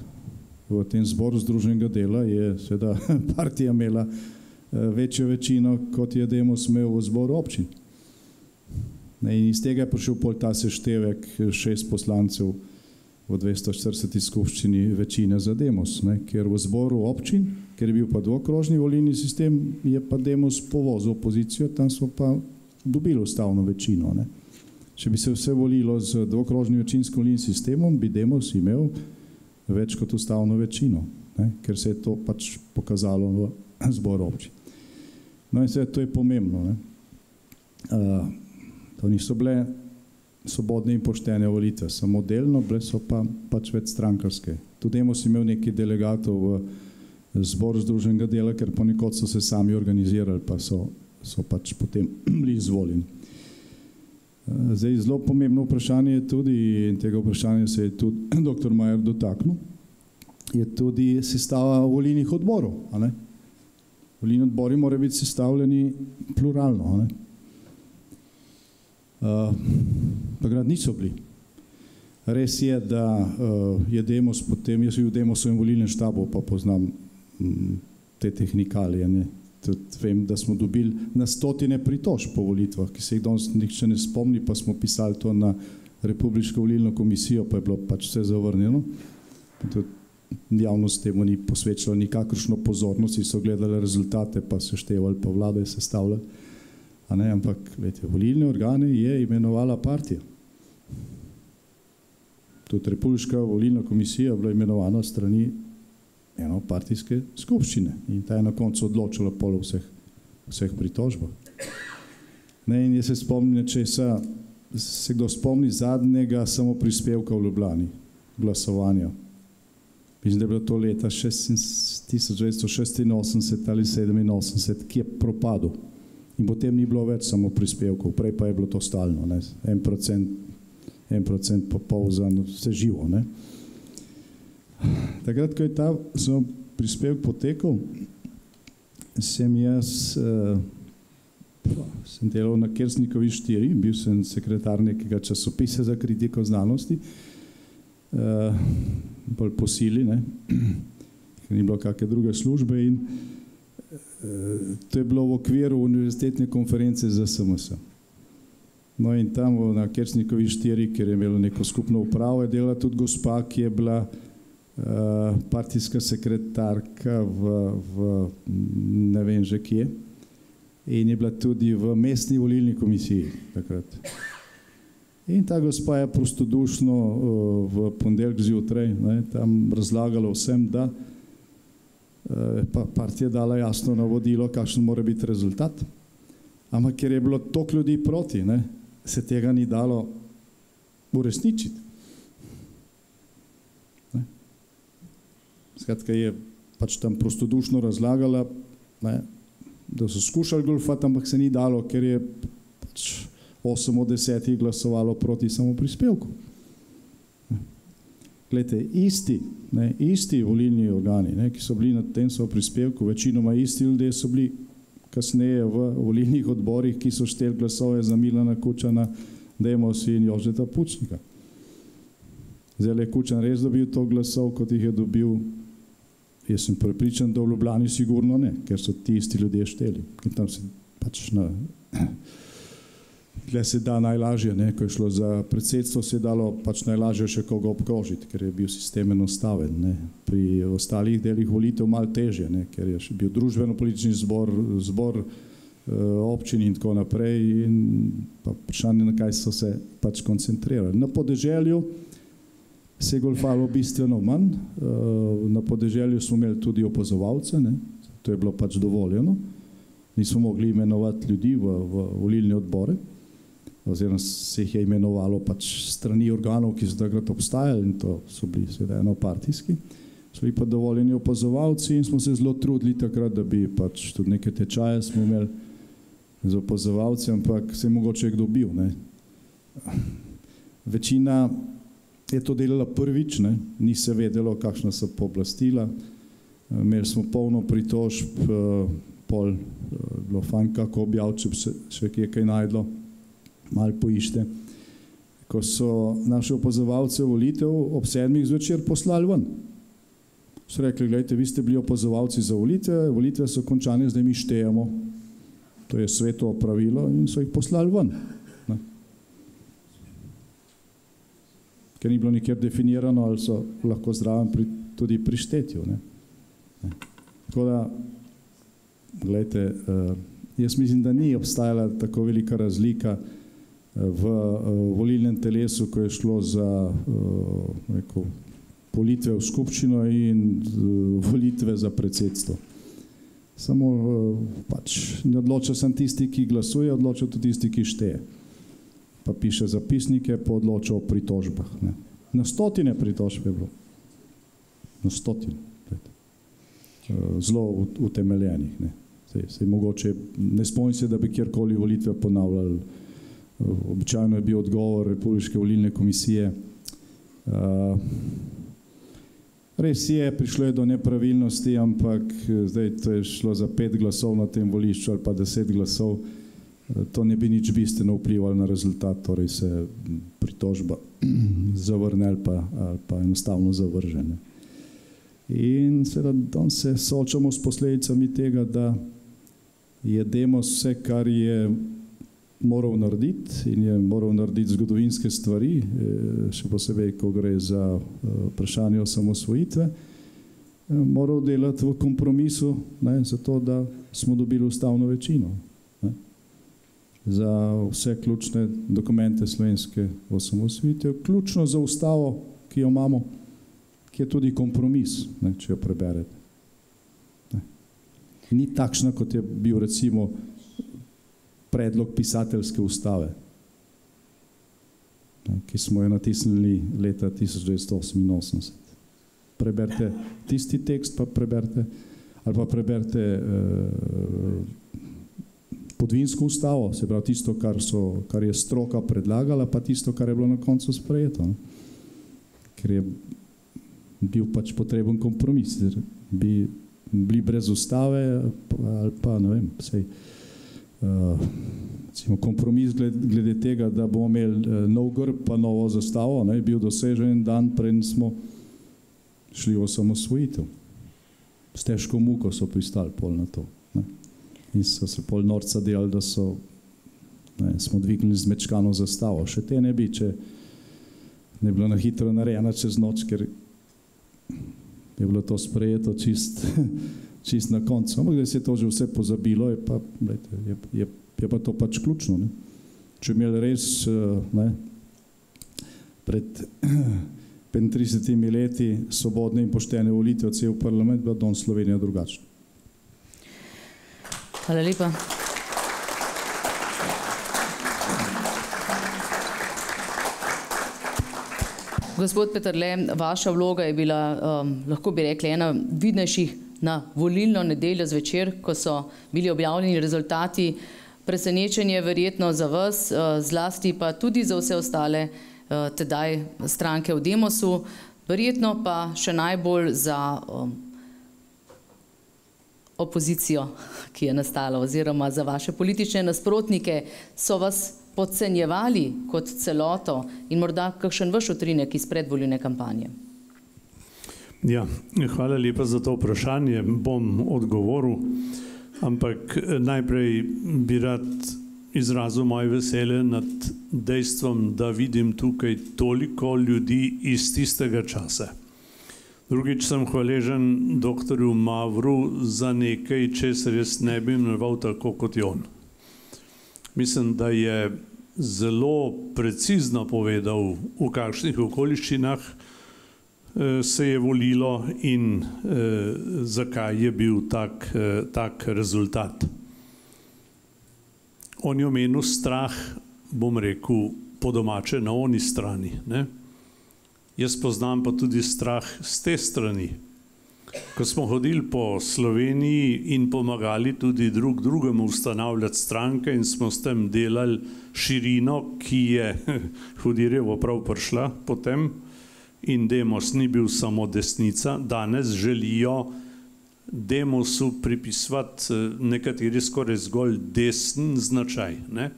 V tem zboru združenega dela je seveda partija imela večjo večino, kot je demos imel v zboru občin. In iz tega je prišel pol ta seštevek 6 poslancev v 240. skupščini večine za demos, ker v zboru občin, ker je bil pa dvokrožni volilni sistem, je pa demos povozil opozicijo, tam so pa dobili ustavno večino. Če bi se vse volilo z dvokrožnim večinskim volilnim sistemom, bi demos imel več kot ustavno večino, ker se je to pač pokazalo v zboru občin. No in seveda to je pomembno. To niso bile svobodne in poštene volitve, samo delno, bile so pa pač večstrankarske. Tudi demos imel nekaj delegatov v zboru združenega dela, ker ponekod so se sami organizirali, pa so pač potem bili izvoljeni. Zdaj, zelo pomembno vprašanje je tudi, in tega vprašanja se je tudi dr. Majer dotaknil, je tudi sestava volilnih odborov. Volilni odbori morajo biti sestavljeni pluralno. Takrat niso bili. Res je, da je demos potem, jaz sem bil v demosovem volilnem štabu, pa poznam te tehnikalije, tudi vem, da smo dobili na 100 pritožb po volitvah, ki se jih danes nihče ne spomni, pa smo pisali to na Republiško volilno komisijo, pa je bilo pač vse zavrnjeno. Javnost temu ni posvečala nikakršno pozornost, so gledali rezultate, pa seštevali, pa vlado je sestavljali. Ampak, volilne organe je imenovala partija. Tudi Republiška volilna komisija je bila imenovana strani partijske skupščine in ta je na koncu odločila pol vseh pritožbah. In jaz se spomnim nečesa, se kdo spomni zadnjega samoprispevka v Ljubljani, glasovanja. Mislim, da je bilo to leta 1986 ali 1987, ki je propadel. In potem ni bilo več samoprispevkov, prej pa je bilo to stalno, 1% pa pol za vse živo. Takrat, ko je ta prispevek potekal, sem delal na Kersnikovi 4, bil sem sekretar nekega časopisa za kritiko znanosti, bolj po sili, ker ni bilo kakšne druge službe in to je bilo v okviru univerzitetne konference za SMS. No in tam na Kersnikovi 4, ker je imelo neko skupno upravo, je delala tudi gospa, ki je bila partijska sekretarka v ne vem že kje in je bila tudi v mestni volilni komisiji takrat. In ta gospa je prostodušno v ponedeljek zjutraj tam razlagala vsem, da pa partija dala jasno navodilo, kakšen mora biti rezultat. Ampak ker je bilo toliko ljudi proti, se tega ni dalo uresničiti. Skratka je pač tam prostodušno razlagala, da so skušali goljufati, ampak se ni dalo, ker je pač 8 od 10 glasovalo proti samoprispevku. Glejte, isti volilni organi, ki so bili na tem samoprispevku, večinoma isti ljudje so bili kasneje v volilnih odborih, ki so šteli glasove za Milana Kučana, Demos in Jožeta Pučnika. Zdaj je Kučan res dobil to glasov, kot jih je dobil. Jaz sem prepričan, da v Ljubljani sigurno ne, ker so ti isti ljudje šteli. In tam se pač tle se da najlažje, ne, ko je šlo za predsedstvo, se je dalo pač najlažje še koga obkrožiti, ker je bil sistem enostaven, ne. Pri ostalih delih volitev malo težje, ne, ker je še bil družbeno-politični zbor občin in tako naprej in pa vprašanje, na kaj so se pač koncentrirali. Na podeželju se je golfalo bistveno manj, na podeželju smo imeli tudi opazovalce, ne, to je bilo pač dovoljeno, nismo mogli imenovati ljudi v volilne odbore, oziroma se jih je imenovalo pač strani organov, ki so takrat obstajali in to so bili seveda enopartijski, so bili pa dovoljeni opazovalci in smo se zelo trudili takrat, da bi pač tudi neke tečaje smo imeli z opazovalci, ampak se je mogoče kdo bil, ne. Večina je to delala prvič, ne, ni se vedelo, kakšna so pooblastila, imeli smo polno pritožb, pol bilo fajn kako objaviti, če bi se še kaj najdlo, malo poište. Ko so naše opazovalce volitev ob 7. zvečer poslali ven. So rekli, gledajte, vi ste bili opazovalci za volitve, volitve so končane, zdaj mi štejemo. To je sveto pravilo in so jih poslali ven. Ne. Ker ni bilo nikjer definirano, ali so lahko zraven tudi pri štetju. Ne. Tako da, gledajte, jaz mislim, da ni obstajala tako velika razlika v volilnem telesu, ko je šlo za volitve v skupščino in volitve za predsedstvo. Samo pač ne odloča sem tisti, ki glasuje, odloča tudi tisti, ki šteje. Pa piše zapisnike, pa odloča o pritožbah. Ne. Na stotine pritožb je bilo. Na stotine. Zelo utemeljenih. Ne. Sej mogoče, ne spomnim se, da bi kjerkoli volitve ponavljali. Običajno je bil odgovor Republiške volilne komisije. Res je, prišlo je do nepravilnosti, ampak zdaj to je šlo za 5 glasov na tem volišču ali pa 10 glasov. To ne bi nič bistveno vplivalo na rezultat, torej se pritožba zavrne ali pa enostavno zavržene. In seveda danes se soočamo s posledicami tega, da je Demos vse, kar je moral narediti in je moral narediti zgodovinske stvari, še posebej, ko gre za vprašanje osamosvojitve, moral delati v kompromisu, ne, zato, da smo dobili ustavno večino, ne, za vse ključne dokumente slovenske osamosvojitve, ključno za ustavo, ki jo imamo, ki je tudi kompromis, ne, če jo preberete. Ne. Ni takšna, kot je bil recimo predlog pisateljske ustave, ki smo jo natisnili leta 1988. Preberite tisti tekst, pa preberite, ali pa preberite podvinsko ustavo, se pravi tisto, kar je stroka predlagala, pa tisto, kar je bilo na koncu sprejeto. Ne? Ker je bil pač potreben kompromis, bi bili brez ustave, ali pa ne vem, sej, kompromis glede tega, da bomo imeli nov grb pa novo zastavo, ne, bil dosežen dan, preden smo šli v osamosvojitev. S težko muko so pristali pol na to. Ne. In so se pol norca delali, da smo dvignili zmečkano zastavo. Še te ne bi, če ne bi bilo na hitro narejena čez noč, ker je bilo to sprejeto čist na koncu. Ampak da se je to že vse pozabilo, je pa to pač ključno. Ne. Če bi imeli res pred 35 leti svobodne in poštene volitve cel parlament, bila danes Slovenija drugačna. Hvala lepa. Gospod Peterle, vaša vloga je bila, lahko bi rekli, ena vidnejših na volilno nedeljo zvečer, ko so bili objavljeni rezultati. Presenečenje verjetno za vas, zlasti pa tudi za vse ostale tedaj stranke v Demosu, verjetno pa še najbolj za opozicijo, ki je nastala, oziroma za vaše politične nasprotnike, so vas podcenjevali kot celoto in morda kakšen vaš utrinek iz predvolilne kampanje? Ja, hvala lepa za to vprašanje. Bom odgovoril, ampak najprej bi rad izrazil moje veselje nad dejstvom, da vidim tukaj toliko ljudi iz tistega časa. Drugič sem hvaležen doktorju Mavru za nekaj, česar jaz ne bi imenoval tako kot on. Mislim, da je zelo precizno povedal, v kakšnih okoliščinah se je volilo in zakaj je bil tak rezultat. On je omenil strah, bom rekel, po domače na oni strani, ne? Jaz poznam pa tudi strah z te strani. Ko smo hodili po Sloveniji in pomagali tudi drug drugemu ustanavljati stranke in smo s tem delali širino, ki je Hudirjevo prav prišla potem, in Demos ni bil samo desnica, danes želijo Demosu pripisovati nekateri skoraj zgolj desen značaj, ne?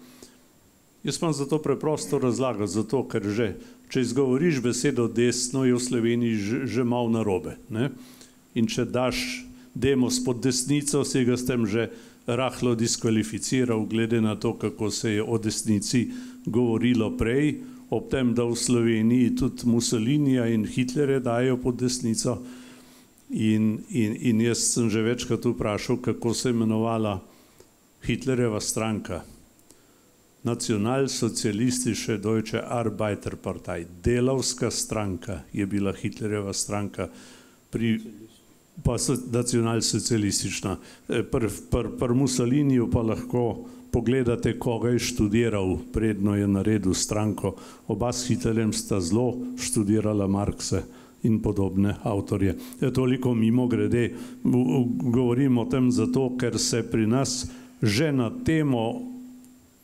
Jaz imam za to preprosto razlago, zato ker že, če izgovoriš besedo desno, je v Sloveniji že malo narobe, ne? In če daš Demos pod desnico, si ga s tem že rahlo diskvalificiral, glede na to, kako se je o desnici govorilo prej, ob tem, da v Sloveniji tudi Mussolinija in Hitlerja dajo pod desnico. In jaz sem že večkrat vprašal, kako se je imenovala Hitlerjeva stranka. Nacionalsozialistische Deutsche Arbeiterpartei, delavska stranka je bila Hitlerjeva stranka, pa nacionalsocialistična. Pri Mussoliniju pa lahko pogledate, koga je študiral, predno je naredil stranko. Oba s Hitlerjem sta zelo študirala Markse in podobne avtorje. Toliko mimo grede, govorim o tem zato, ker se pri nas že na temo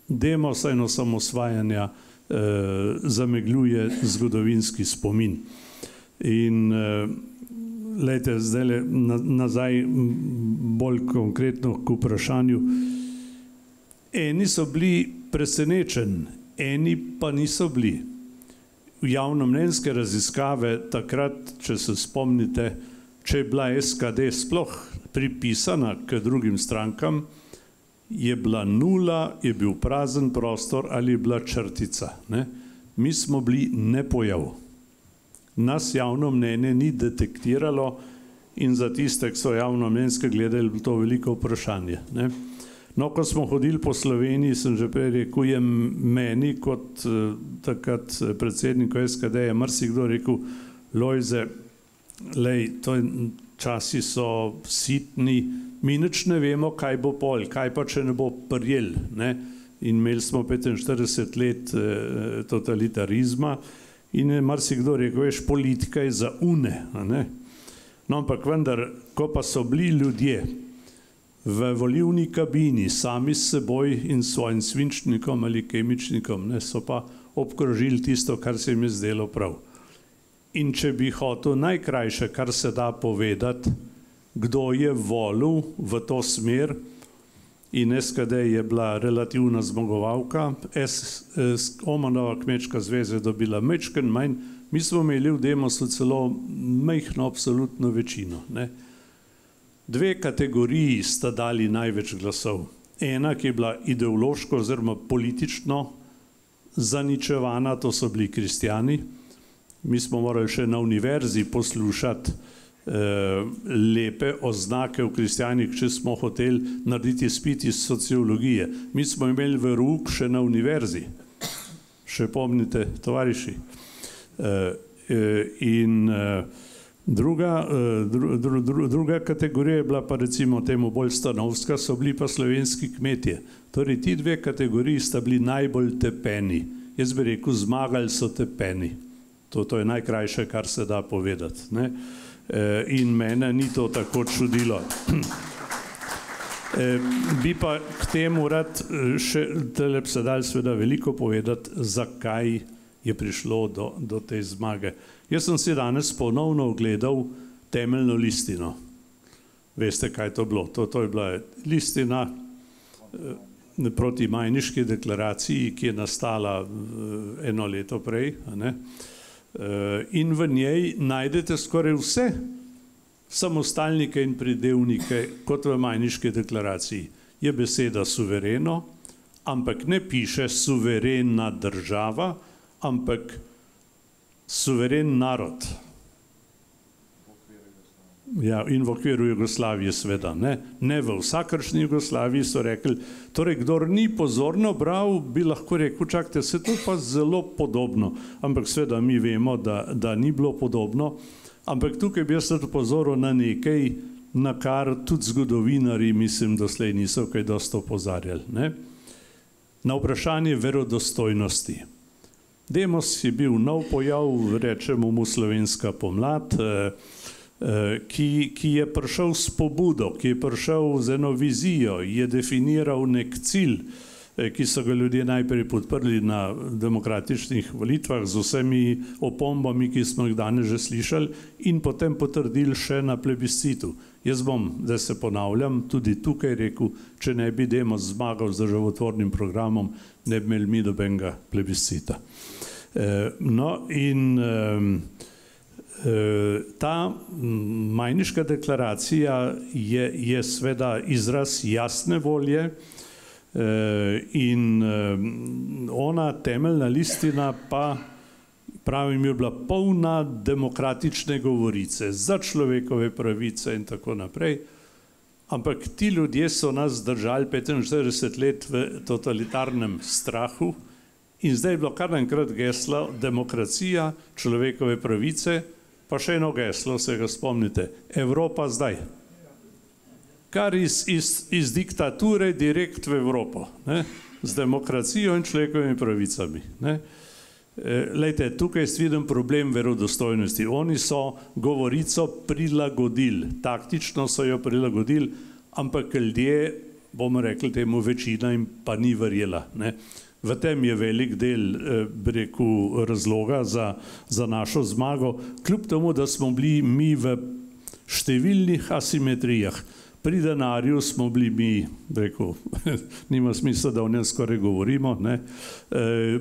Demosa in osamosvajanja zamegljuje zgodovinski spomin. In lejte, zdaj nazaj bolj konkretno k vprašanju. Eni so bili presenečeni, eni pa niso bili. Javnomnenjske raziskave takrat, če se spomnite, če je bila SKD sploh pripisana k drugim strankam, je bila nula, je bil prazen prostor ali je bila črtica, ne? Mi smo bili nepojav. Nas javno mnenje ni detektiralo in za tiste, ki so javnomnenjske gledali, bilo to veliko vprašanje, ne? No, ko smo hodili po Sloveniji, sem že prej rekel, je meni kot takrat predsedniku SKD je marsikdo rekel, Lojze, lej, časi so sitni, mi nič ne vemo, kaj bo pol, kaj pa če ne bo prijel, ne? In imeli smo 45 let totalitarizma in je marsikdo rekel, veš, politika je za une, ne? No, ampak vendar, ko pa so bili ljudje v volilni kabini sami s seboj in svojim svinčnikom ali kemičnikom, ne, so pa obkrožili tisto, kar se jim je zdelo prav. In če bi hotel najkrajše, kar se da povedati, kdo je volil v to smer, in SKD je bila relativna zmagovalka, Omanova kmečka zveza je dobila majčken manj, mi smo imeli v Demosu celo majhno absolutno večino, ne. Dve kategoriji sta dali največ glasov. Ena, ki je bila ideološko oziroma politično zaničevana, to so bili kristjani. Mi smo morali še na univerzi poslušati lepe oznake v kristjanih, če smo hoteli narediti izpit iz sociologije. Mi smo imeli verouk še na univerzi. Še pomnite, tovariši. Druga kategorija je bila pa recimo temu bolj stanovska, so bili pa slovenski kmetje. Torej ti dve kategoriji sta bili najbolj tepeni. Jaz bi rekel, zmagali so tepeni. To je najkrajše, kar se da povedati, ne? In mene ni to tako čudilo. Bi pa k temu rad še telep se dal seveda veliko povedati, zakaj je prišlo do te zmage. Jaz sem si danes ponovno ogledal temeljno listino. Veste, kaj to bilo? To je bila listina proti Majniški deklaraciji, ki je nastala 1 leto prej, ne? In v njej najdete skoraj vse samostalnike in pridevnike, kot v Majniški deklaraciji. Je beseda suvereno, ampak ne piše suverena država, ampak suveren narod. Ja, in v okviru Jugoslavije seveda, ne v vsakršni Jugoslaviji so rekli, torej kdor ni pozorno bral, bi lahko rekel, čakajte, se to pa zelo podobno, ampak seveda mi vemo, da ni bilo podobno, ampak tukaj bi jaz tudi pozoril na nekaj, na kar tudi zgodovinari, mislim, doslej niso kaj dosti opozarjali, ne? Na vprašanje verodostojnosti. Demos je bil nov pojav, rečemo mu slovenska pomlad, ki je prišel s pobudo, ki je prišel z eno vizijo, je definiral nek cilj, ki so ga ljudje najprej podprli na demokratičnih volitvah z vsemi opombami, ki smo jih danes že slišali, in potem potrdili še na plebiscitu. Jaz bom, da se ponavljam, tudi tukaj rekel, če ne bi Demos zmagal z državotvornim programom, ne bi imeli mi nobenega plebiscita. No in ta Majniška deklaracija je sveda izraz jasne volje in ona temeljna listina pa, pravim, je bila polna demokratične govorice za človekove pravice in tako naprej, ampak ti ljudje so nas držali 45 let v totalitarnem strahu in zdaj je bilo kar enkrat geslo demokracija, človekove pravice, pa še eno geslo, se ga spomnite, Evropa zdaj. Kar iz diktature direkt v Evropo, ne? Z demokracijo in človekovimi pravicami. Ne? Lejte, tukaj vidim problem verodostojnosti. Oni so govorico prilagodili, taktično so jo prilagodili, ampak ljudje, bomo rekli temu, večina jim pa ni verjela. Ne? V tem je velik del, bi rekel, razloga za našo zmago, kljub tomu, da smo bili mi v številnih asimetrijah. Pri denarju smo bili mi, bi rekel, nima smisla, da o njem skoraj govorimo, ne?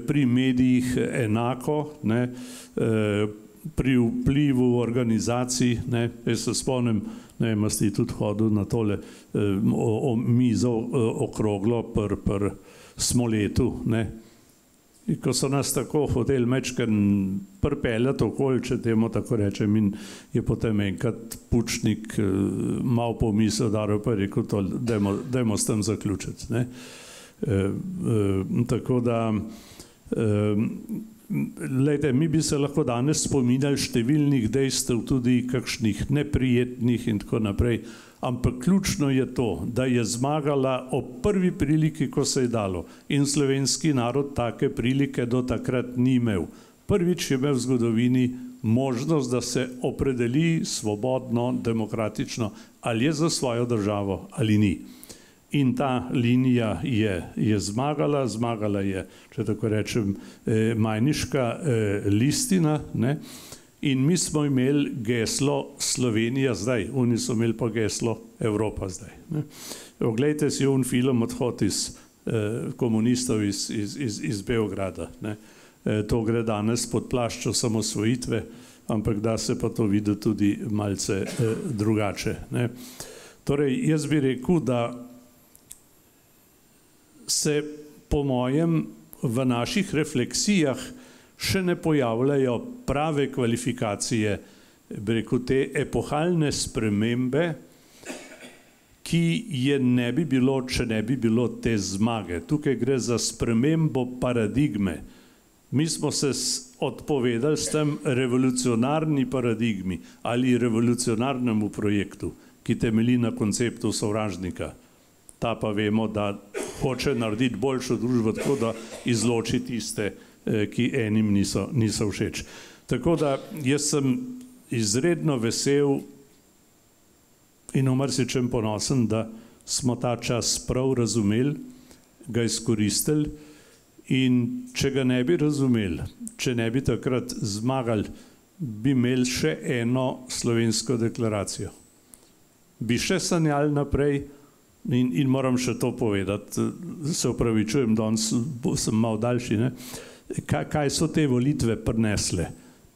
Pri medijih enako, ne? Pri vplivu organizacij, ne? Jaz se spomnim, ne vem, ste tudi hodil na tole mizo okroglo pri Smoletu, ne? In ko so nas tako hoteli mečken pripeljati okoli, če temu tako rečem, in je potem enkrat Pučnik malo pomislil, daril pa je rekel, dajmo s tem zaključiti, ne? Tako da, lejte, mi bi se lahko danes spominjali številnih dejstev, tudi kakšnih neprijetnih in tako naprej, ampak ključno je to, da je zmagala ob prvi priliki, ko se je dalo. In slovenski narod take prilike do takrat ni imel. Prvič je imel v zgodovini možnost, da se opredeli svobodno, demokratično, ali je za svojo državo ali ni. In ta linija je zmagala, zmagala je, če tako rečem, Majniška listina, ne? In mi smo imeli geslo Slovenija zdaj, oni so imeli pa geslo Evropa zdaj. Oglejte si un film Odhod iz komunistov iz Beograda. Ne? To gre danes pod plaščo samosvojitve, ampak da se pa to vidi tudi malce drugače. Ne? Torej, jaz bi rekel, da se po mojem v naših refleksijah še ne pojavljajo prave kvalifikacije, bi rekel, te epohalne spremembe, ki je ne bi bilo, če ne bi bilo te zmage. Tukaj gre za spremembo paradigme. Mi smo se odpovedali s tem revolucionarni paradigmi ali revolucionarnemu projektu, ki temelji na konceptu sovražnika. Ta pa vemo, da hoče narediti boljšo družbo, tako da izloči tiste, ki enim niso všeč. Tako da jaz sem izredno vesel in v marsičem ponosen, da smo ta čas prav razumeli, ga izkoristili in če ga ne bi razumeli, če ne bi takrat zmagali, bi imeli še eno slovensko deklaracijo. bi še sanjali naprej in moram še to povedati, se opravičujem, danes sem malo daljši, ne? Kaj so te volitve prinesle?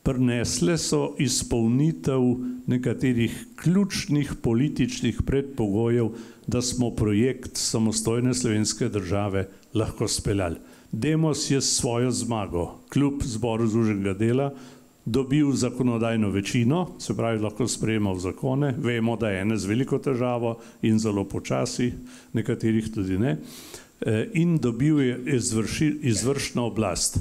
Prinesle so izpolnitev nekaterih ključnih političnih predpogojev, da smo projekt samostojne slovenske države lahko speljali. Demos je svojo zmago, kljub Zboru združenega dela, dobil zakonodajno večino, se pravi, lahko sprejemal zakone, vemo, da je ene z veliko težavo in zelo počasi, nekaterih tudi ne, in dobil je izvršno oblast.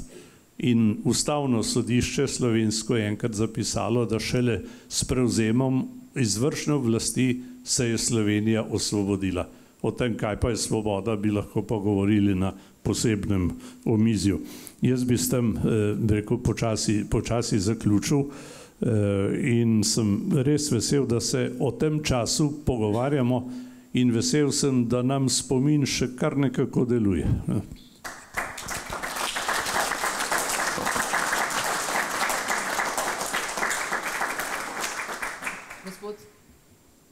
In Ustavno sodišče slovensko je enkrat zapisalo, da šele s prevzemom izvršne oblasti se je Slovenija osvobodila. O tem, kaj pa je svoboda, bi lahko pogovorili na posebnem omizju. Jaz bi s tem, rekel, počasi zaključil in sem res vesel, da se o tem času pogovarjamo in vesel sem, da nam spomin še kar nekako deluje.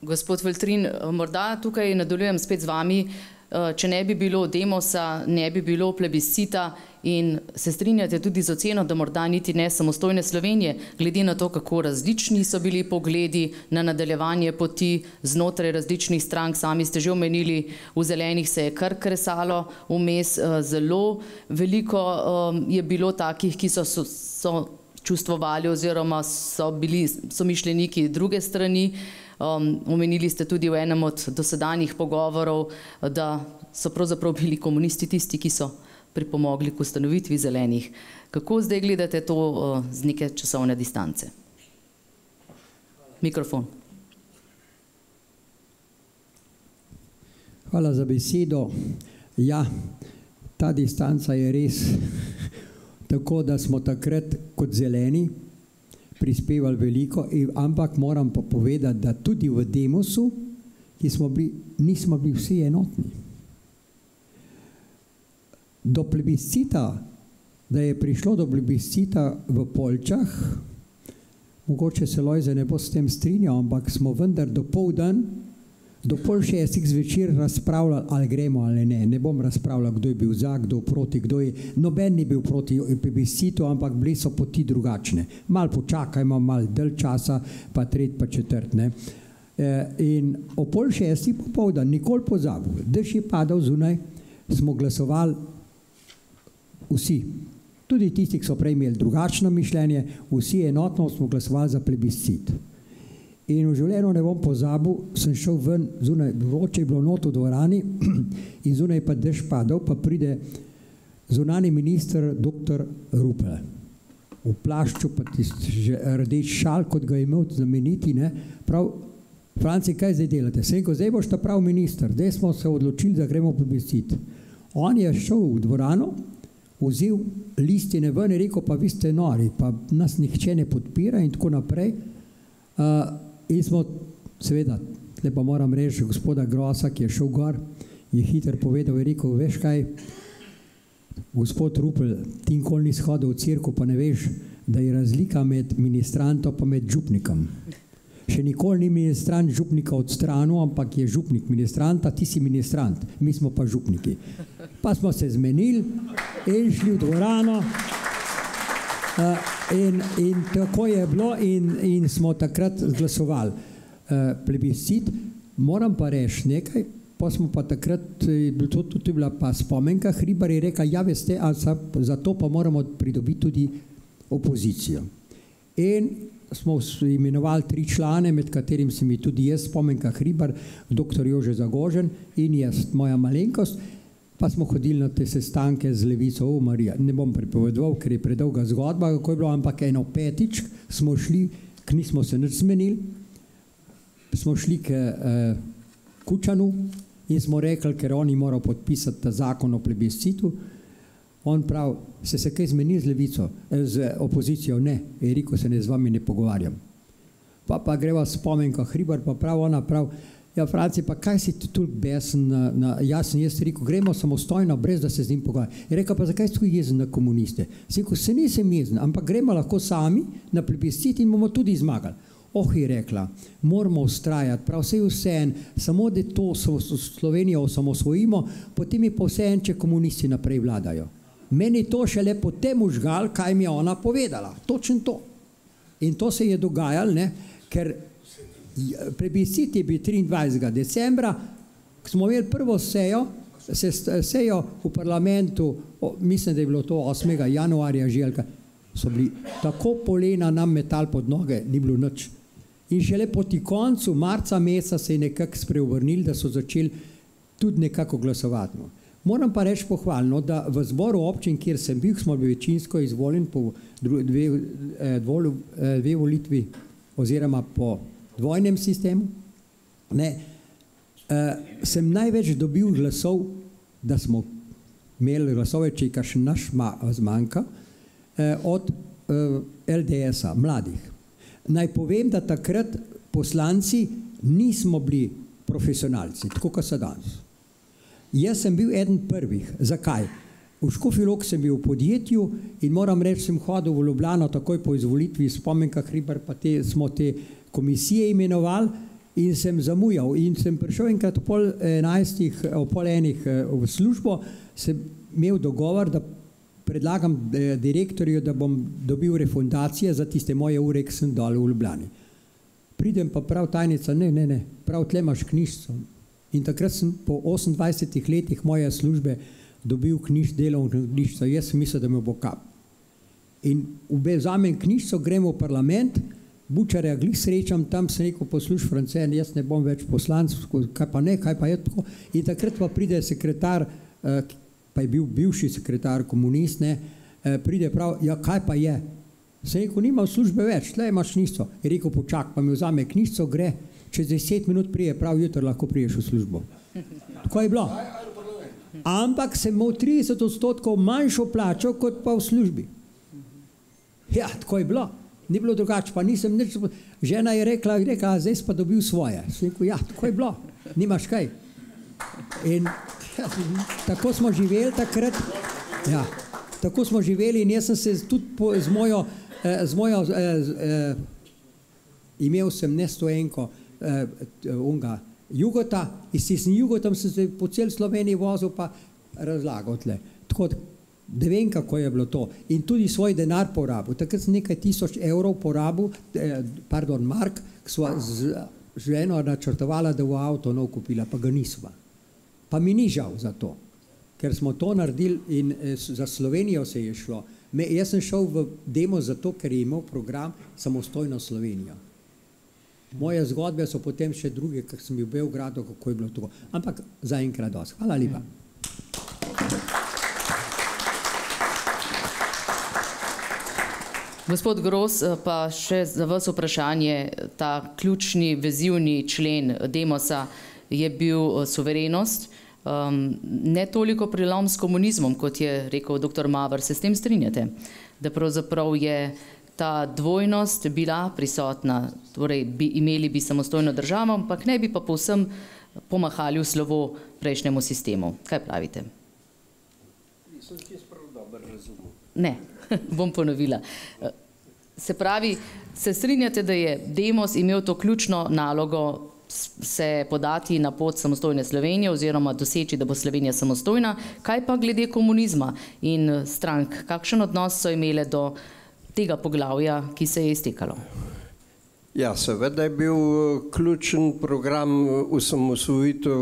Gospod Veltrin, morda tukaj nadaljujem spet z vami. Če ne bi bilo demosa, ne bi bilo plebiscita in se strinjate tudi z oceno, da morda niti ne samostojne Slovenije, glede na to, kako različni so bili pogledi na nadaljevanje poti znotraj različnih strank. Sami ste že omenili, v Zelenih se je kar kresalo vmes, zelo veliko je bilo takih, ki so čustvovali oziroma so bili somišljeniki druge strani. Omenili ste tudi v enem od dosedanjih pogovorov, da so pravzaprav bili komunisti tisti, ki so pripomogli k ustanovitvi Zelenih. Kako zdaj gledate to z neke časovne distance? Mikrofon. Hvala za besedo. Ja, ta distanca je res tako, da smo takrat kot Zeleni prispevali veliko, ampak moram pa povedati, da tudi v demosu, ki smo bili, nismo bili vsi enotni. Do plebiscita, da je prišlo do plebiscita v Poljčah, mogoče se Lojze ne bo s tem strinjal, ampak smo vendar do pol šestih zvečer razpravljali, ali gremo ali ne. Ne bom razpravljal, kdo je bil za, kdo proti, noben ni bil proti plebiscitu, ampak bili so poti drugačne. Mal počakajmo, mal dalj časa, pa tretj, pa četrt, ne. In o pol šestih popoldan, nikoli pozabil, dež je padal zunaj, smo glasovali vsi. Tudi tisti, ki so prej imeli drugačno mišljenje, vsi enotno smo glasovali za plebiscit. In v življenju ne bom pozabil, sem šel ven, zunaj, vroče je bilo not v dvorani in zunaj pa dež padal, pa pride zunanji minister dr. Rupel. V plašču pa tisti rdeč šal, kot ga je imel znameniti, ne, prav, Franci, kaj zdaj delate? Senko, zdaj boš ta prav minister, zdaj smo se odločili, da gremo plebiscit. On je šel v dvorano, vzel listine ven in rekel, pa vi ste nori, pa nas nihče ne podpira in tako naprej. In smo, seveda, tle pa moram reči gospoda Grosa, ki je šel gor, je hiter povedal in rekel, veš kaj, gospod Rupel, ti nikoli nisi hodil v cerkev, pa ne veš, da je razlika med ministrantom pa med župnikom. Še nikoli ni ministrant župnika odstranil, ampak je župnik ministranta, ti si ministrant, mi smo pa župniki. Pa smo se zmenili in šli v dvorano. In tako je bilo in smo takrat glasovali plebiscit. Moram pa reči nekaj, pa smo pa takrat, tudi bila pa spomenka, Hribar je rekel, ja veste, zato pa moramo pridobiti tudi opozicijo. In smo imenovali 3 člane, med katerim sem tudi jaz, spomenka Hribar, dr. Jože Zagožen in jaz, moja malenkost. Pa smo hodili na te sestanke z Levico, Marija, ne bom pripovedoval, ker je predolga zgodba, kako je bilo, ampak eno petič smo šli, nismo se nič zmenili, smo šli k Kučanu in smo rekli, ker oni morajo podpisati ta zakon o plebiscitu, on prav, ste se kaj zmenili z Levico, z opozicijo? Ne, je rekel, se ne z vami ne pogovarjam. Pa greva spomenka Hribar, pa prav ona prav, ja, Franci, pa kaj si ti toliko besen jaz rekel, gremo samostojno, brez da se z njim pogovarjam. Je rekel, pa zakaj si tako jezen na komuniste? Se nisem jezen, ampak gremo lahko sami na plebiscit in bomo tudi zmagali. je rekla, moramo ustrajati, prav vse en, samo da to Slovenijo osamosvojimo, potem je pa vse en, če komunisti naprej vladajo. Meni to šele potem užgal, kaj mi je ona povedala, točno to. In to se je dogajalo, ne, ker plebiscit je bil 23. decembra, smo imeli prvo sejo v parlamentu, mislim, da je bilo to 8. januarja želka, so bili tako polena nam metali pod noge, ni bilo nič. In šele proti koncu marca meseca se je nekako spreobrnili, da so začeli tudi nekako glasovati. Moram pa reči pohvalno, da v zboru občin, kjer sem bil, smo bili večinsko izvoljen po dve volitvi oziroma po dvojnem sistemu, ne, sem največ dobil glasov, da smo imeli glasove, če je še naš zmanjka, od LDS-a, mladih. Naj povem, da takrat poslanci nismo bili profesionalci, tako kot so danes. Jaz sem bil eden prvih. Zakaj? V Škofji Loki sem bil v podjetju in moram reči, sem hodil v Ljubljano takoj po izvolitvi Spomenka Hribar, pa smo te komisije imenovali in sem zamujal. In sem prišel enkrat ob pol enih v službo, sem imel dogovor, da predlagam direktorju, da bom dobil refundacije za tiste moje ure, ki sem dol v Ljubljani. Pridem pa prav tajnica, ne, prav tle imaš knjižico. In takrat sem po 28 letih moje službe dobil delovno knjižico. Jaz sem mislil, da me bo kap. In vzamem knjižico, gremo v parlament, Bučarja glih srečam, tam sem rekel, posluš France, jaz ne bom več poslanc, kaj pa je tako. In takrat pa pride sekretar, pa je bil bivši sekretar komunist, ne, pride prav, ja, kaj pa je? Sem rekel, nima službe več, tle imaš knjižico. Je rekel, počak, pa mi vzame knjižico, gre, čez 10 minut prije, prav jutro lahko priješ v službo. Tako je bilo. Ampak sem imel 30% manjšo plačo, kot pa v službi. Ja, tako je bilo. Ni bilo drugače, pa nisem nič. Žena je rekla, zdaj si pa dobil svoje. Sem rekel, ja, tako je bilo. Nimaš kaj. In ja, tako smo živeli takrat. Ja, tako smo živeli in jaz sem se tudi imel sem nestojenko Jugota in s tistim Jugotom sem se po cel Sloveniji vozil pa razlagal tle. Tako da vem, kako je bilo to. In tudi svoj denar porabil. Takrat sem nekaj 1000 evrov porabil, mark, ki sva z ženo načrtovala, da bo avto nov kupila, pa ga nisva. Pa mi ni žal za to, ker smo to naredili in za Slovenijo se je šlo. Jaz sem šel v demo zato, ker je imel program Samostojno Slovenijo. Moje zgodbe so potem še druge, ker sem bil v Beogradu, kako je bilo to. Ampak zaenkrat dosti. Hvala lepa. Gospod Gros, pa še za vas vprašanje, ta ključni vezivni člen Demosa je bil suverenost, ne toliko prilom s komunizmom, kot je rekel dr. Maver, se s tem strinjate, da pravzaprav je ta dvojnost bila prisotna, torej imeli bi samostojno državo, ampak ne bi pa povsem pomahali v slovo prejšnjemu sistemu. Kaj pravite? Nisem čisto prav dobro razumel. Ne, bom ponovila. Se pravi, se strinjate, da je Demos imel to ključno nalogo se podati na pot samostojne Slovenije oziroma doseči, da bo Slovenija samostojna. Kaj pa glede komunizma in strank? Kakšen odnos so imele do tega poglavja, ki se je iztekalo? Ja, seveda je bil ključen program osamosvojitev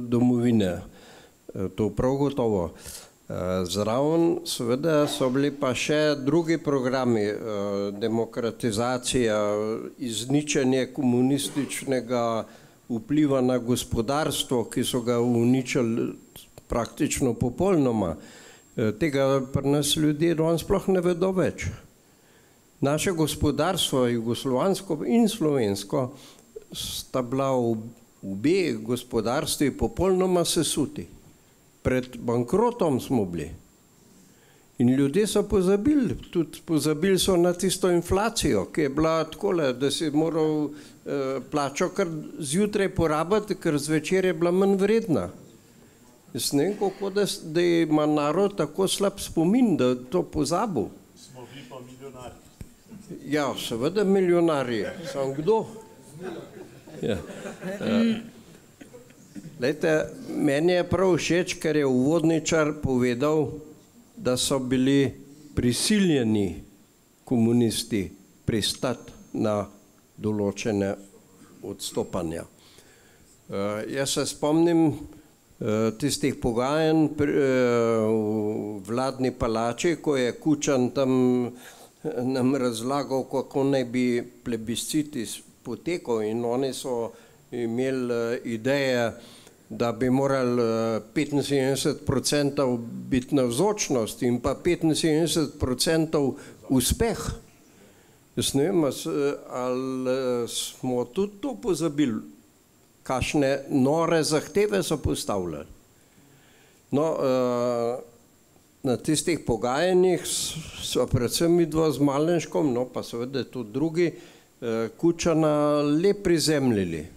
domovine. To prav gotovo. Zraven seveda so bili pa še drugi programi, demokratizacija, izničenje komunističnega vpliva na gospodarstvo, ki so ga uničili praktično popolnoma. Tega pri nas ljudje danes sploh ne vedo več. Naše gospodarstvo, jugoslovansko in slovensko, sta bila obe gospodarstvi popolnoma sesuti. Pred bankrotom smo bili. In ljudje so pozabili, tudi pozabili so na tisto inflacijo, ki je bila takole, da si moral plačo kar zjutraj porabiti, ker zvečer je bila manj vredna. Jaz ne vem, kako da ima narod tako slab spomin, da to pozabil. Smo bili pa milijonarji. Ja, seveda milijonarji. Sam kdo? Ja. Lejte, meni je prav všeč, ker je uvodničar povedal, da so bili prisiljeni komunisti pristati na določene odstopanja. Jaz se spomnim tistih pogajanj v vladni palači, ko je Kučan tam nam razlagal, kako naj bi plebiscit potekal, in oni so imeli ideje, da bi morali 75% biti navzočnost in pa 75% uspeh. Jaz ne vem, ali smo tudi to pozabili, kakšne nore zahteve so postavljali. No, na tistih pogajanjih so predvsem midva z Malenškom, no pa seveda tudi drugi, Kučana le prizemljili.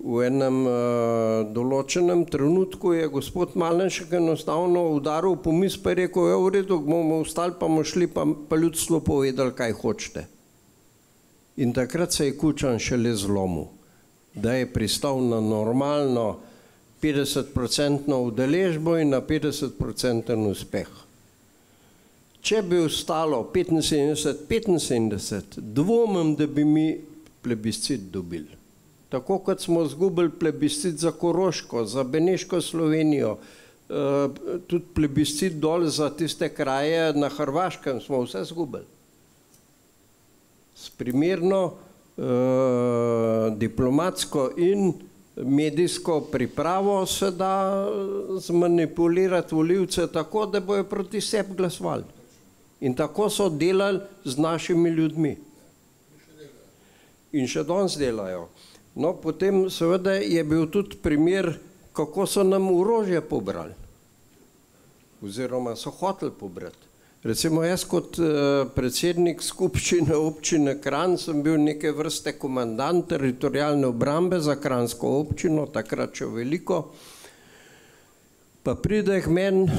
V enem določenem trenutku je gospod Malenšek enostavno udaril po mizi, pa je rekel, v redu, bomo ostali, pa bomo šli, pa ljudstvo povedali, kaj hočete. In takrat se je Kučan šele zlomil, da je pristal na normalno 50% udeležbo in na 50% uspeh. Če bi ostalo 75-75, dvomim, da bi mi plebiscit dobili. Tako kot smo izgubili plebiscit za Koroško, za Beneško Slovenijo, tudi plebiscit dol za tiste kraje na Hrvaškem smo vse izgubili. S primerno diplomatsko in medijsko pripravo se da zmanipulirati volivce tako, da bojo proti sebi glasovali. In tako so delali z našimi ljudmi. In še danes delajo. No, potem seveda je bil tudi primer, kako so nam orožje pobrali. Oziroma so hoteli pobrati. Recimo jaz kot predsednik skupščine občine Kranj sem bil neke vrste komandant teritorialne obrambe za kranjsko občino, takrat še veliko. Pa pride k meni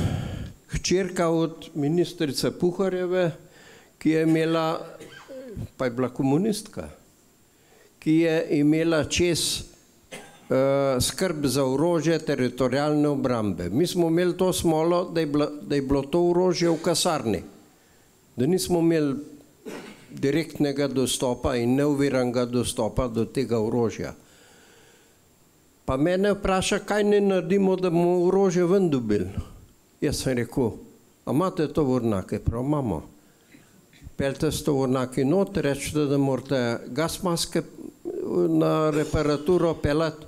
hčerka od ministrice Puharjeve, ki je imela, pa je bila komunistka, ki je imela čez skrb za orožje teritorialne obrambe. Mi smo imeli to smolo, da je bilo to orožje v kasarni, da nismo imeli direktnega dostopa in neoviranega dostopa do tega orožja. Pa mene vpraša, kaj ne naredimo, da bomo orožje ven dobili. Jaz sem rekel, a imate to vornake? Prav imamo. Peljte s to vornaki not, rečete, da morate gasmaske na reparaturo peljati,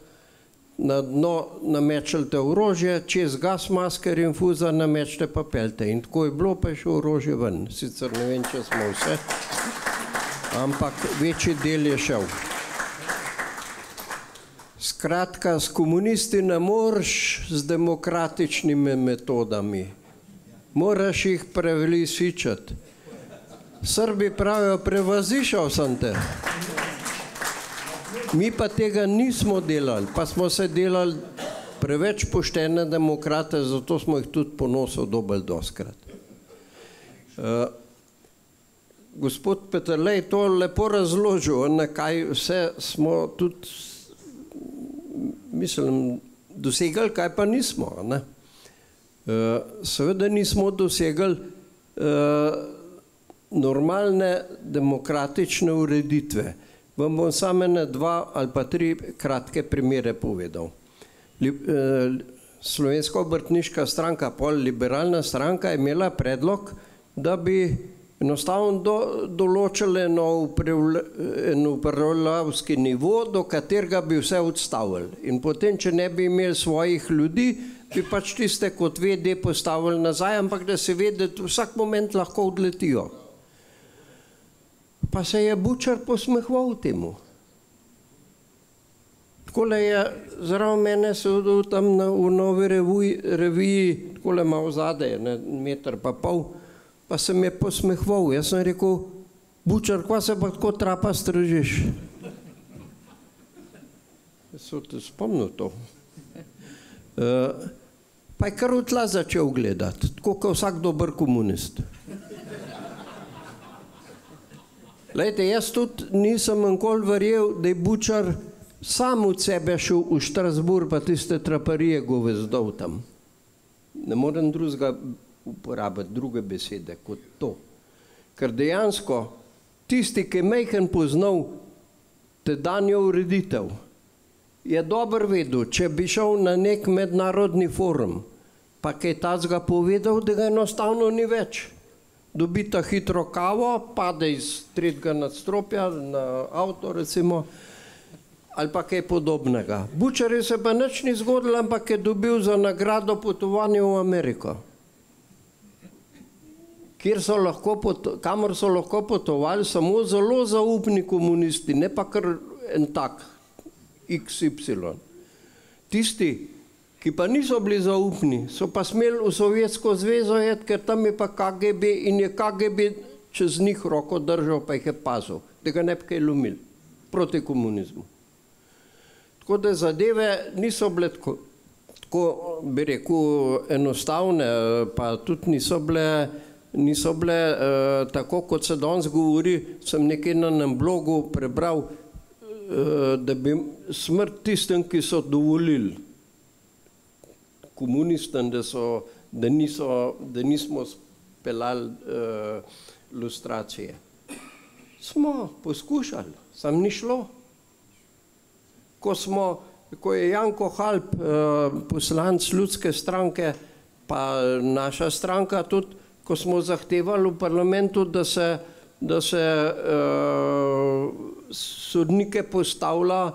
na dno namečljate orožje, čez gasmasker in fuza namečljate pa peljte. In tako je bilo, pa je šlo orožje ven. Sicer ne vem, če smo vse, ampak večji del je šel. Skratka, s komunisti ne moreš z demokratičnimi metodami. Moraš jih prevelisičati. Srbi pravijo, prevazišal sem te. Mi pa tega nismo delali, pa smo se delali preveč poštene demokrate, zato smo jih tudi ponosov dobili doskrat. Gospod Peterlej to lepo razložil, na kaj vse smo tudi, mislim, dosegali, kaj pa nismo. Ne? Seveda nismo dosegali normalne demokratične ureditve. Vam bom samo dva ali pa tri kratke primere povedal. Slovenska obrtniška stranka, pol liberalna stranka, je imela predlog, da bi enostavno določili en upravljavski nivo, do katerega bi vse odstavili. In potem, če ne bi imeli svojih ljudi, bi pač tiste kot VD postavili nazaj, ampak da se ve, da vsak moment lahko odletijo. Pa se je Bučar posmehval temu. Takole je zraven mene sedel tam v Novi reviji, takole malo zadaj, meter pa pol, pa se mi je posmehval. Jaz sem rekel, Bučar, kva se pa tako trapa stržiš? Jaz sem te spomnil to. Pa je kar v tla začel gledati, tako kot vsak dober komunist. Lejte, jaz tudi nisem nikoli verjel, da je Bučar sam od sebe šel v Štrasburg, pa tiste traparije govezdov tam. Ne morem drugega uporabiti, druge besede kot to. Ker dejansko tisti, ki je majhen poznal tedanjo ureditev, je dobro vedel, če bi šel na nek mednarodni forum, pa kaj tacga povedal, da ga enostavno ni več. Dobita hitro kavo, pade iz tretjega nadstropja na avto, recimo, ali pa kaj podobnega. Bučarju se pa nič ni zgodilo, ampak je dobil za nagrado potovanje v Ameriko. Kamor so lahko potovali samo zelo zaupni komunisti, ne pa kar en tak XY. Tisti, ki pa niso bili zaupni, so pa smeli v Sovjetsko zvezo jeti, ker tam je pa KGB in je KGB čez njih roko držal, pa jih je pazil, da ga ne bi kaj lomili proti komunizmu. Tako da zadeve niso bile tako, bi rekel, enostavne, pa tudi niso bile tako, kot se danes govori. Sem nekaj na enem blogu prebral, da bi smrt tistem, ki so dovolili komunistom, da nismo speljali lustracije. Smo poskušali, sam ni šlo. Ko je Janko Halp, poslanec Ljudske stranke, pa naša stranka tudi, ko smo zahtevali v parlamentu, da se sodnike postavlja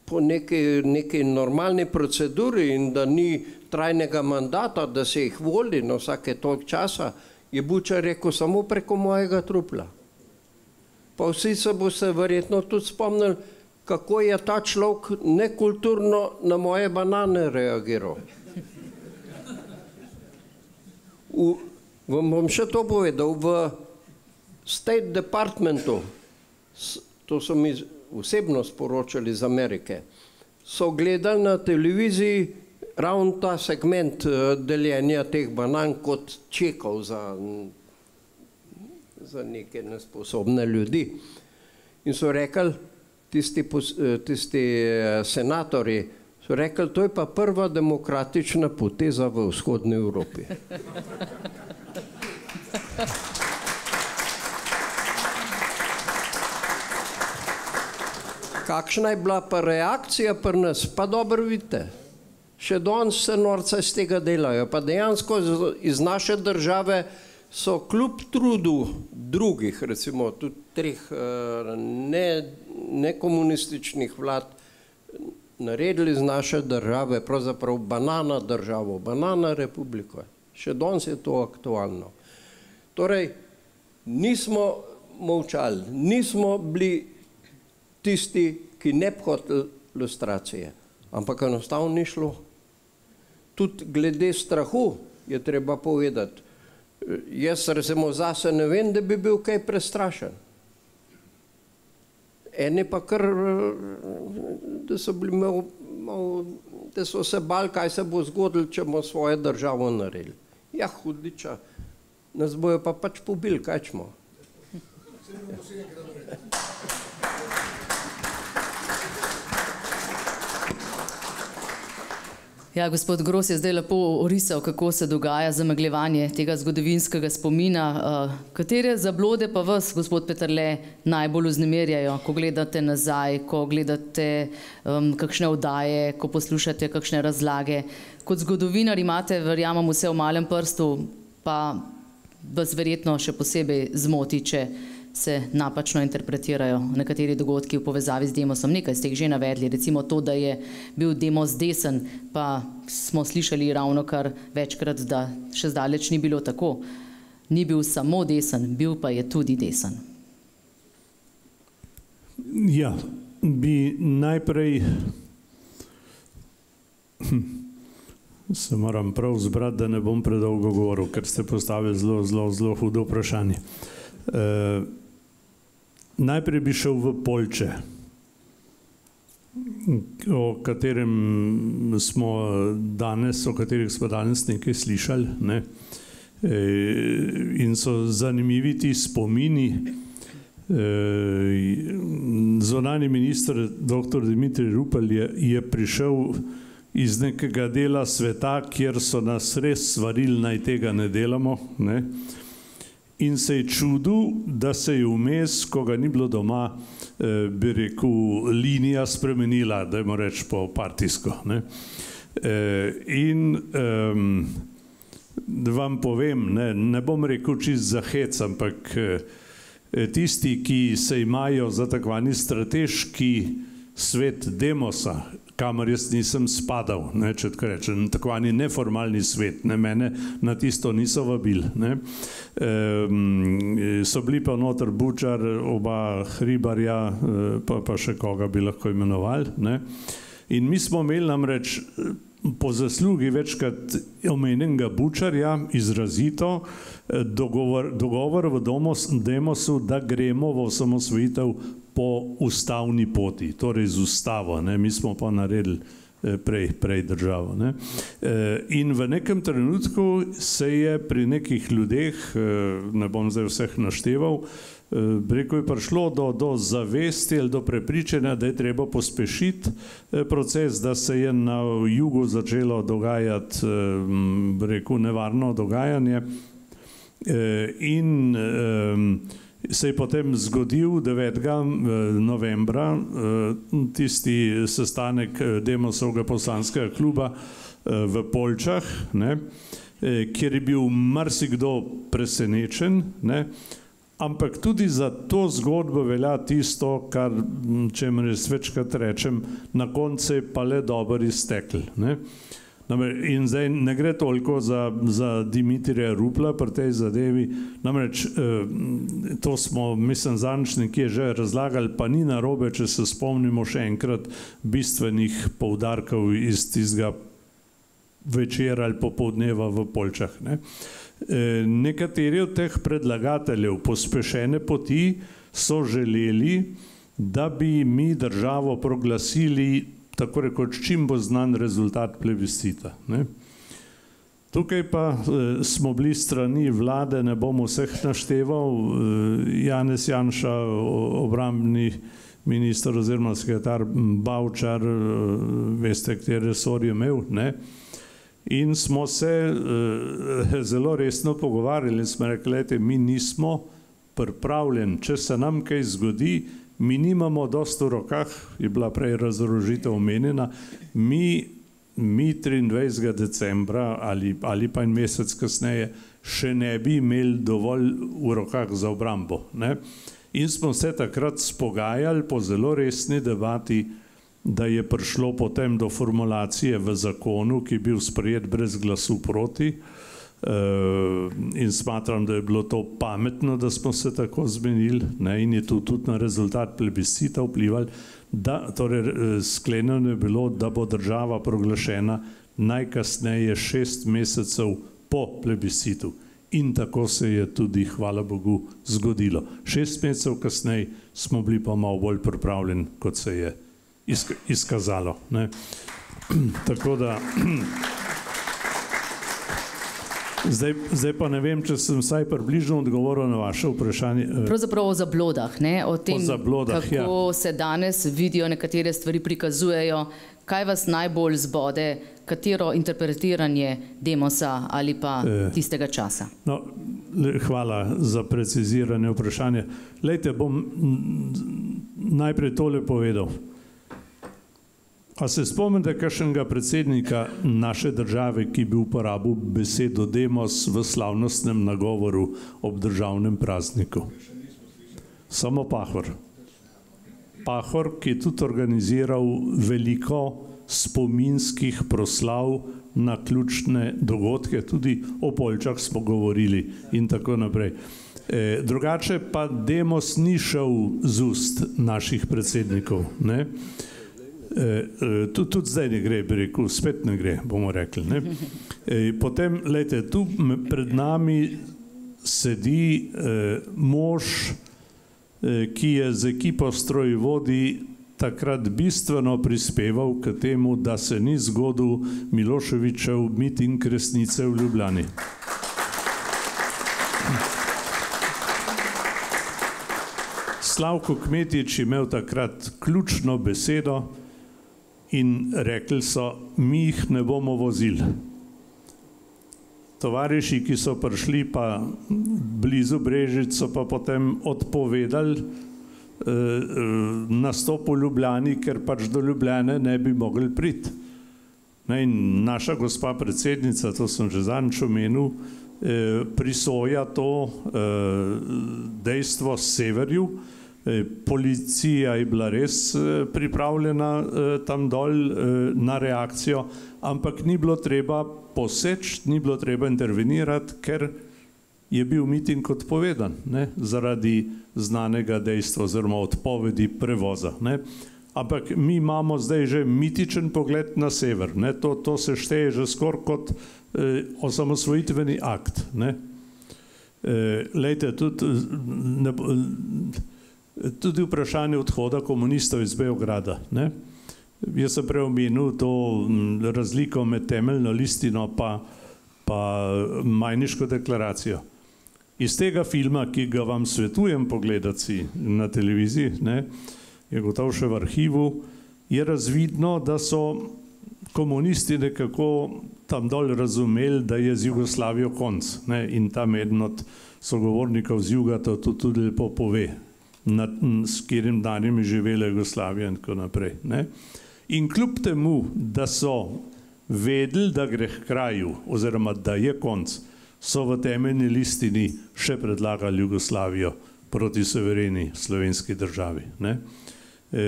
po neki normalni proceduri in da ni trajnega mandata, da se jih voli na vsake toliko časa, je Bučar rekel samo preko mojega trupla. Pa vsi se boste verjetno tudi spomnili, kako je ta človek nekulturno na moje banane reagiral. Vam bom še to povedal, v State Departmentu, to so mi osebno sporočali iz Amerike, so gledali na televiziji ravno ta segment deljenja teh banan kot čekov za neke nesposobne ljudi. In so rekli, tisti senatorji, so rekli, to je pa prva demokratična poteza v vzhodni Evropi. Kakšna je bila pa reakcija pri nas? Pa dobro vidite. Še danes se norca iz tega delajo. Pa dejansko iz naše države so kljub trudu drugih, recimo tudi treh nekomunističnih vlad, naredili iz naše države pravzaprav banana državo, banana republiko. Še danes je to aktualno. Torej, nismo molčali, nismo bili tisti, ki ne bi hoteli lustracije, ampak enostavno ni šlo. Tudi glede strahu je treba povedati. Jaz recimo zase ne vem, da bi bil kaj prestrašen. Eni pa kar, da so se bali, kaj se bo zgodilo, če bomo svojo državo naredili. Ja, hudiča, nas bojo pa pač pobili, kaj smo. Ja, gospod Gros je zdaj lepo orisal, kako se dogaja zamegljevanje tega zgodovinskega spomina. Katere zablode pa vas, gospod Peterle, najbolj vznemirjajo, ko gledate nazaj, ko gledate kakšne oddaje, ko poslušate kakšne razlage? Kot zgodovinar imate, verjamem, vse v malem prstu, pa vas verjetno še posebej zmoti, če se napačno interpretirajo nekateri dogodki v povezavi z Demosom. Nekaj ste jih že navedli, recimo to, da je bil Demos desen, pa smo slišali ravno kar večkrat, da še zdaleč ni bilo tako. Ni bil samo desen, bil pa je tudi desen. Ja, bi najprej se moram prav zbrati, da ne bom predolgo govoril, ker ste postavili zelo hudo vprašanje. Najprej bi šel v Poljče, o katerih smo danes nekaj slišali. In so zanimivi ti spomini. Zunanji minister dr. Dimitrij Rupel je prišel iz nekega dela sveta, kjer so nas res svarili, naj tega ne delamo, ne? In se je čudil, da se je vmes, ko ga ni bilo doma, bi rekel, linija spremenila, dajmo reči po partijsko, ne? In da vam povem, ne bom rekel čist za hec, ampak tisti, ki se imajo za takovani strateški svet demosa, kamor jaz nisem spadal, če tako rečem, takovani neformalni svet, mene na tisto niso vabili. So bili pa noter Bučar, oba Hribarja, pa še koga bi lahko imenovali. In mi smo imeli namreč po zaslugi večkrat omenjenega Bučarja izrazito dogovor v demosu, da gremo v osamosvojitev po ustavni poti, torej z ustavo, mi smo pa naredili prej državo. In v nekem trenutku se je pri nekih ljudeh, ne bom zdaj vseh našteval, rekel je prišlo do zavesti ali do prepričanja, da je treba pospešiti proces, da se je na jugu začelo dogajati, rekel, nevarno dogajanje in se je potem zgodil 9. novembra tisti sestanek Demosovega poslanskega kluba v Poljčah, kjer je bil marsikdo presenečen, ampak tudi za to zgodbo velja tisto, kar, čemer jaz večkrat rečem, na koncu je pa le dobro iztekl. In zdaj ne gre toliko za Dimitrija Rupla pri tej zadevi, namreč to smo, mislim, zadnjič nekje že razlagali, pa ni narobe, če se spomnimo še enkrat bistvenih poudarkov iz tistega večera ali popoldneva v Poljčah. Nekateri od teh predlagateljev pospešene poti so želeli, da bi mi državo proglasili tako rekoč, čim bo znan rezultat plebiscita. Tukaj pa smo bili strani vlade, ne bom vseh našteval, Janez Janša, obrambni minister oziroma sekretar Bavčar, veste, kateri resor je imel, in smo se zelo resno pogovarjali in smo rekli, mi nismo pripravljeni, če se nam kaj zgodi, mi nimamo dosti v rokah, je bila prej razorožitev omenjena, mi 23. decembra ali pa en mesec kasneje še ne bi imeli dovolj v rokah za obrambo. In smo se takrat spogajali po zelo resni debati, da je prišlo potem do formulacije v zakonu, ki je bil sprejet brez glasu proti, in smatram, da je bilo to pametno, da smo se tako zmenili, in je to tudi na rezultat plebiscita vplivali, torej sklenjeno je bilo, da bo država proglašena najkasneje 6 mesecev po plebiscitu. In tako se je tudi, hvala Bogu, zgodilo. 6 mesecev kasneje smo bili pa malo bolj pripravljeni, kot se je izkazalo. Tako da zdaj pa ne vem, če sem vsaj približno odgovoril na vaše vprašanje. Pravzaprav o zablodah, o tem, kako se danes vidijo nekatere stvari prikazujejo, kaj vas najbolj zbode, katero interpretiranje demosa ali pa tistega časa. Hvala za preciziranje vprašanja. Lejte, bom najprej tole povedal. A se spomnite kakšnega predsednika naše države, ki bi uporabil besedo demos v slavnostnem nagovoru ob državnem prazniku? Samo Pahor. Pahor, ki je tudi organiziral veliko spominskih proslav na ključne dogodke, tudi o Poljčah smo govorili in tako naprej. Drugače pa demos ni šel z ust naših predsednikov, tudi zdaj ne gre, bi rekel, spet ne gre, bomo rekli. Potem, lejte, tu pred nami sedi mož, ki je z ekipo strojevodi takrat bistveno prispeval k temu, da se ni zgodil Miloševićev miting resnice v Ljubljani. Slavko Kmetič imel takrat ključno besedo in rekli so, mi jih ne bomo vozili. Tovariši, ki so prišli pa blizu Brežic, so pa potem odpovedali nastop v Ljubljani, ker pač do Ljubljane ne bi mogli priti. In naša gospa predsednica, to sem že zadnjič omenil, prisoja to dejstvo severju. Policija je bila res pripravljena tam dol na reakcijo, ampak ni bilo treba poseči, ni bilo treba intervenirati, ker je bil miting odpovedan, zaradi znanega dejstva oziroma odpovedi prevoza. Ampak mi imamo zdaj že mitičen pogled na sever. To se šteje že skoraj kot osamosvojitveni akt. Lejte, tudi vprašanje odhoda komunistov iz Beograda. Jaz sem prej omenil to razliko med temeljno listino pa Majniško deklaracijo. Iz tega filma, ki ga vam svetujem pogledati na televiziji, je gotovo še v arhivu, je razvidno, da so komunisti nekako tam dol razumeli, da je z Jugoslavijo konc. In tam eden od sogovornikov z juga to tudi lepo pove, s katerim danjem je živela Jugoslavija in tako naprej. In kljub temu, da so vedeli, da gre k kraju, oziroma da je konc, so v temeljni listini še predlagali Jugoslavijo proti suvereni slovenski državi.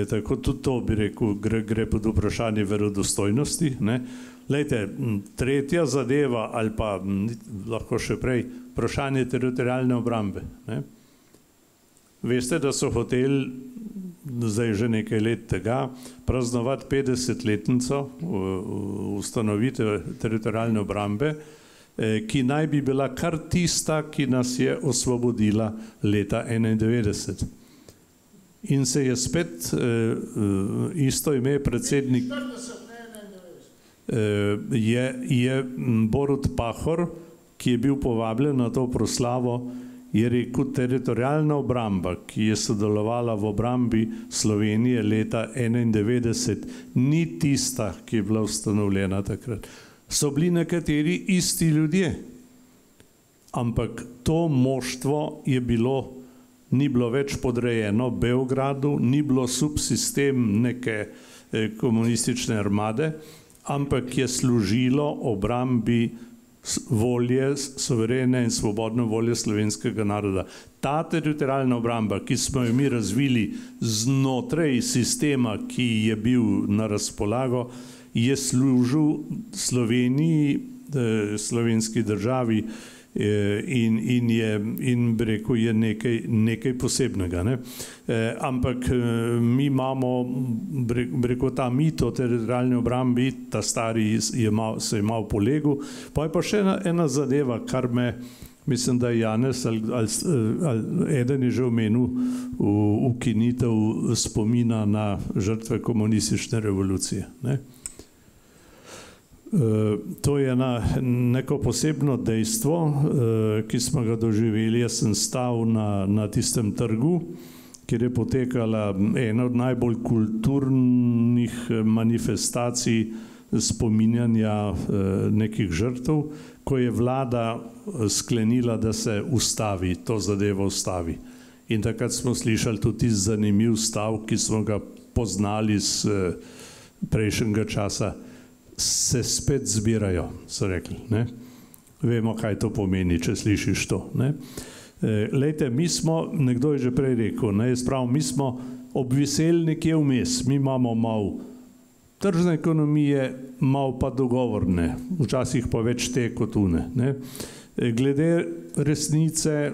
Tako tudi to bi rekel, gre pod vprašanje verodostojnosti. Lejte, tretja zadeva, ali pa lahko še prej, vprašanje teritorialne obrambe. Veste, da so hoteli zdaj že nekaj let tega praznovati 50-letnico ustanovitve teritorialne obrambe, ki naj bi bila kar tista, ki nas je osvobodila leta 1991. In se je spet isto ime predsednik je Borut Pahor, ki je bil povabljen na to proslavo, je rekel, teritorialna obramba, ki je sodelovala v obrambi Slovenije leta 1991, ni tista, ki je bila ustanovljena takrat. So bili nekateri isti ljudje, ampak to moštvo je bilo, ni bilo več podrejeno Beogradu, ni bilo subsistem neke komunistične armade, ampak je služilo obrambi volje, suverene in svobodne volje slovenskega naroda. Ta teritorialna obramba, ki smo jo mi razvili znotraj sistema, ki je bil na razpolago, je služil Sloveniji, slovenski državi in rekel je nekaj posebnega. Ampak mi imamo, rekel, ta mit o teritorialni obrambi, ta stari se je malo polegel. Pa je pa še ena zadeva, kar me, mislim, da je Janez ali eden je že omenil, ukinitev spomina na žrtve komunistične revolucije. To je neko posebno dejstvo, ki smo ga doživeli. Jaz sem stal na tistem trgu, kjer je potekala ena od najbolj kulturnih manifestacij spominjanja nekih žrtev, ko je vlada sklenila, da se ustavi, to zadevo ustavi. In takrat smo slišali tudi zanimiv stav, ki smo ga poznali iz prejšnjega časa. Se spet zbirajo, so rekli. Vemo, kaj to pomeni, če slišiš to. Lejte, mi smo, nekdo je že prej rekel, mi smo obviseli nekje vmes. Mi imamo malo tržne ekonomije, malo pa dogovorne, včasih pa več te kot une. Glede resnice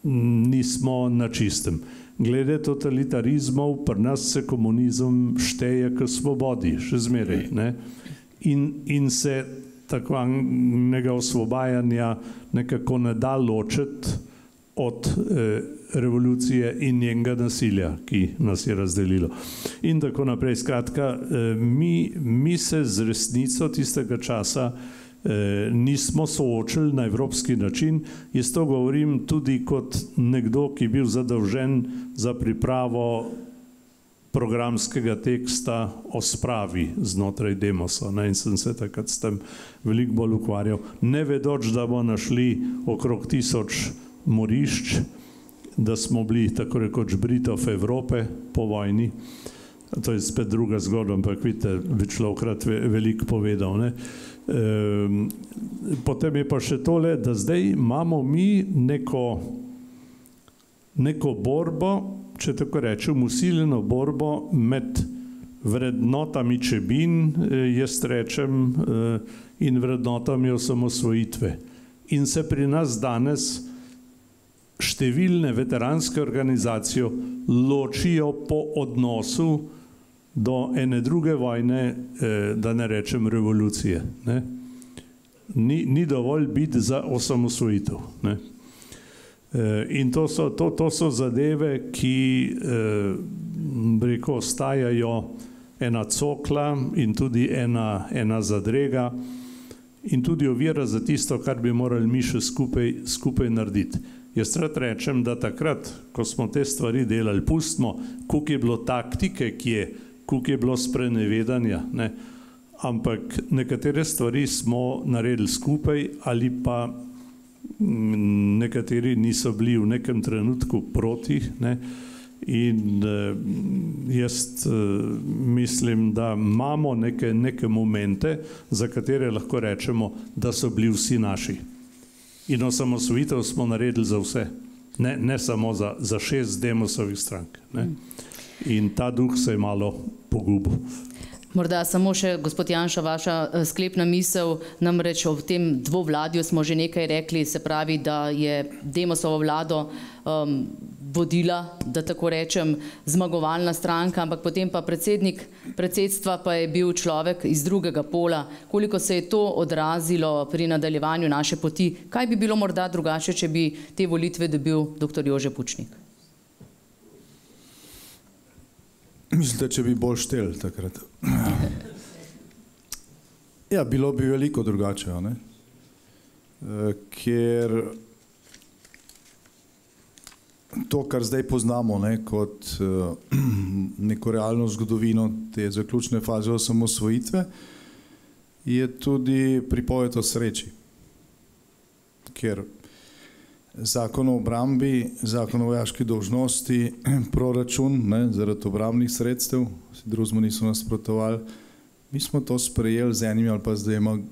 nismo na čistem. Glede totalitarizmov, pri nas se komunizem šteje k svobodi, še zmeraj. In se takvanega osvobajanja nekako ne da ločiti od revolucije in njenega nasilja, ki nas je razdelilo. In tako naprej. Skratka, mi se z resnico tistega časa nismo soočili na evropski način. Jaz to govorim tudi kot nekdo, ki je bil zadolžen za pripravo programskega teksta o spravi znotraj Demosa, in sem se takrat s tem veliko bolj ukvarjal. Ne vedoč, da bomo našli okrog 1000 morišč, da smo bili tako rekoč Britov Evrope po vojni. To je spet druga zgodba, ampak vidite, bi človekrat veliko povedal, ne. Potem je pa še tole, da zdaj imamo mi neko borbo, če tako rečem, usiljeno borbo med vrednotami Čebin, jaz rečem, in vrednotami osamosvojitve. In se pri nas danes številne veteranske organizacije ločijo po odnosu do ene druge vojne, da ne rečem revolucije. Ne? Ni dovolj biti za osamosvojitev. Ne? In to so zadeve, ki rekel, ostajajo ena cokla in tudi ena zadrega in tudi ovira za tisto, kar bi morali mi še skupaj narediti. Jaz rad rečem, da takrat, ko smo te stvari delali, pustimo, koliko je bilo taktike, koliko je bilo sprenevedanja, ne? Ampak nekatere stvari smo naredili skupaj ali pa nekateri niso bili v nekem trenutku proti, ne? In jaz mislim, da imamo neke momente, za katere lahko rečemo, da so bili vsi naši. In osamosvojitev smo naredili za vse, ne samo za 6 Demosovih strank. Ne? In ta duh se je malo pogubil. Morda samo še, gospod Janša, vaša sklepna misel, namreč o tem dvovladju smo že nekaj rekli, se pravi, da je Demosovo vlado vodila, da tako rečem, zmagovalna stranka, ampak potem pa predsednik predsedstva pa je bil človek iz drugega pola. Koliko se je to odrazilo pri nadaljevanju naše poti? Kaj bi bilo morda drugače, če bi te volitve dobil dr. Jože Pučnik? Mislite, če bi bolj štel takrat? Ja, bilo bi veliko drugače, ne? Ker to, kar zdaj poznamo, ne, kot neko realno zgodovino te zaključne faze osamosvojitve, je tudi pripoved o sreči. Ker zakon o obrambi, zakon o vojaški dolžnosti, proračun, ne, zaradi obrambnih sredstev, drugemu niso nasprotovali, mi smo to sprejeli z enimi ali pa z 2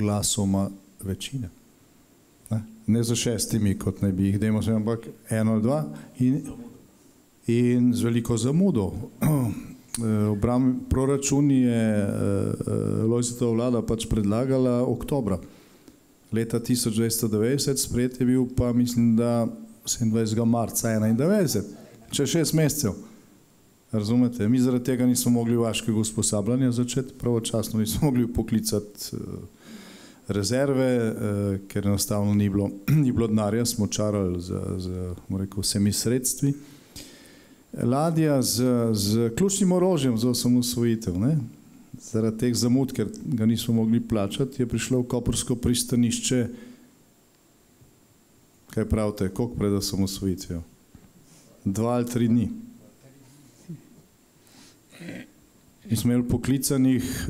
glasoma večine. Ne za 6, kot naj bi jih Demos, ampak 1 ali 2 in z veliko zamudo. Proračun je Lojzetova vlada pač predlagala oktobra leta 1990, sprejet je bil pa mislim, da 27. marca 1991, čez 6 mesecev. Razumete? Mi zaradi tega nismo mogli vojaškega usposabljanja začeti, pravočasno nismo mogli poklicati rezerve, ker enostavno ni bilo denarja, smo čarali z vsemi sredstvi. Ladja z ključnim orožjem za osamosvojitev, ne? Zaradi teh zamud, ker ga nismo mogli plačati, je prišlo v koprsko pristanišče, kaj pravite, koliko pred osamosvojitvijo? 2 ali 3 dni. Mi smo imeli poklicanih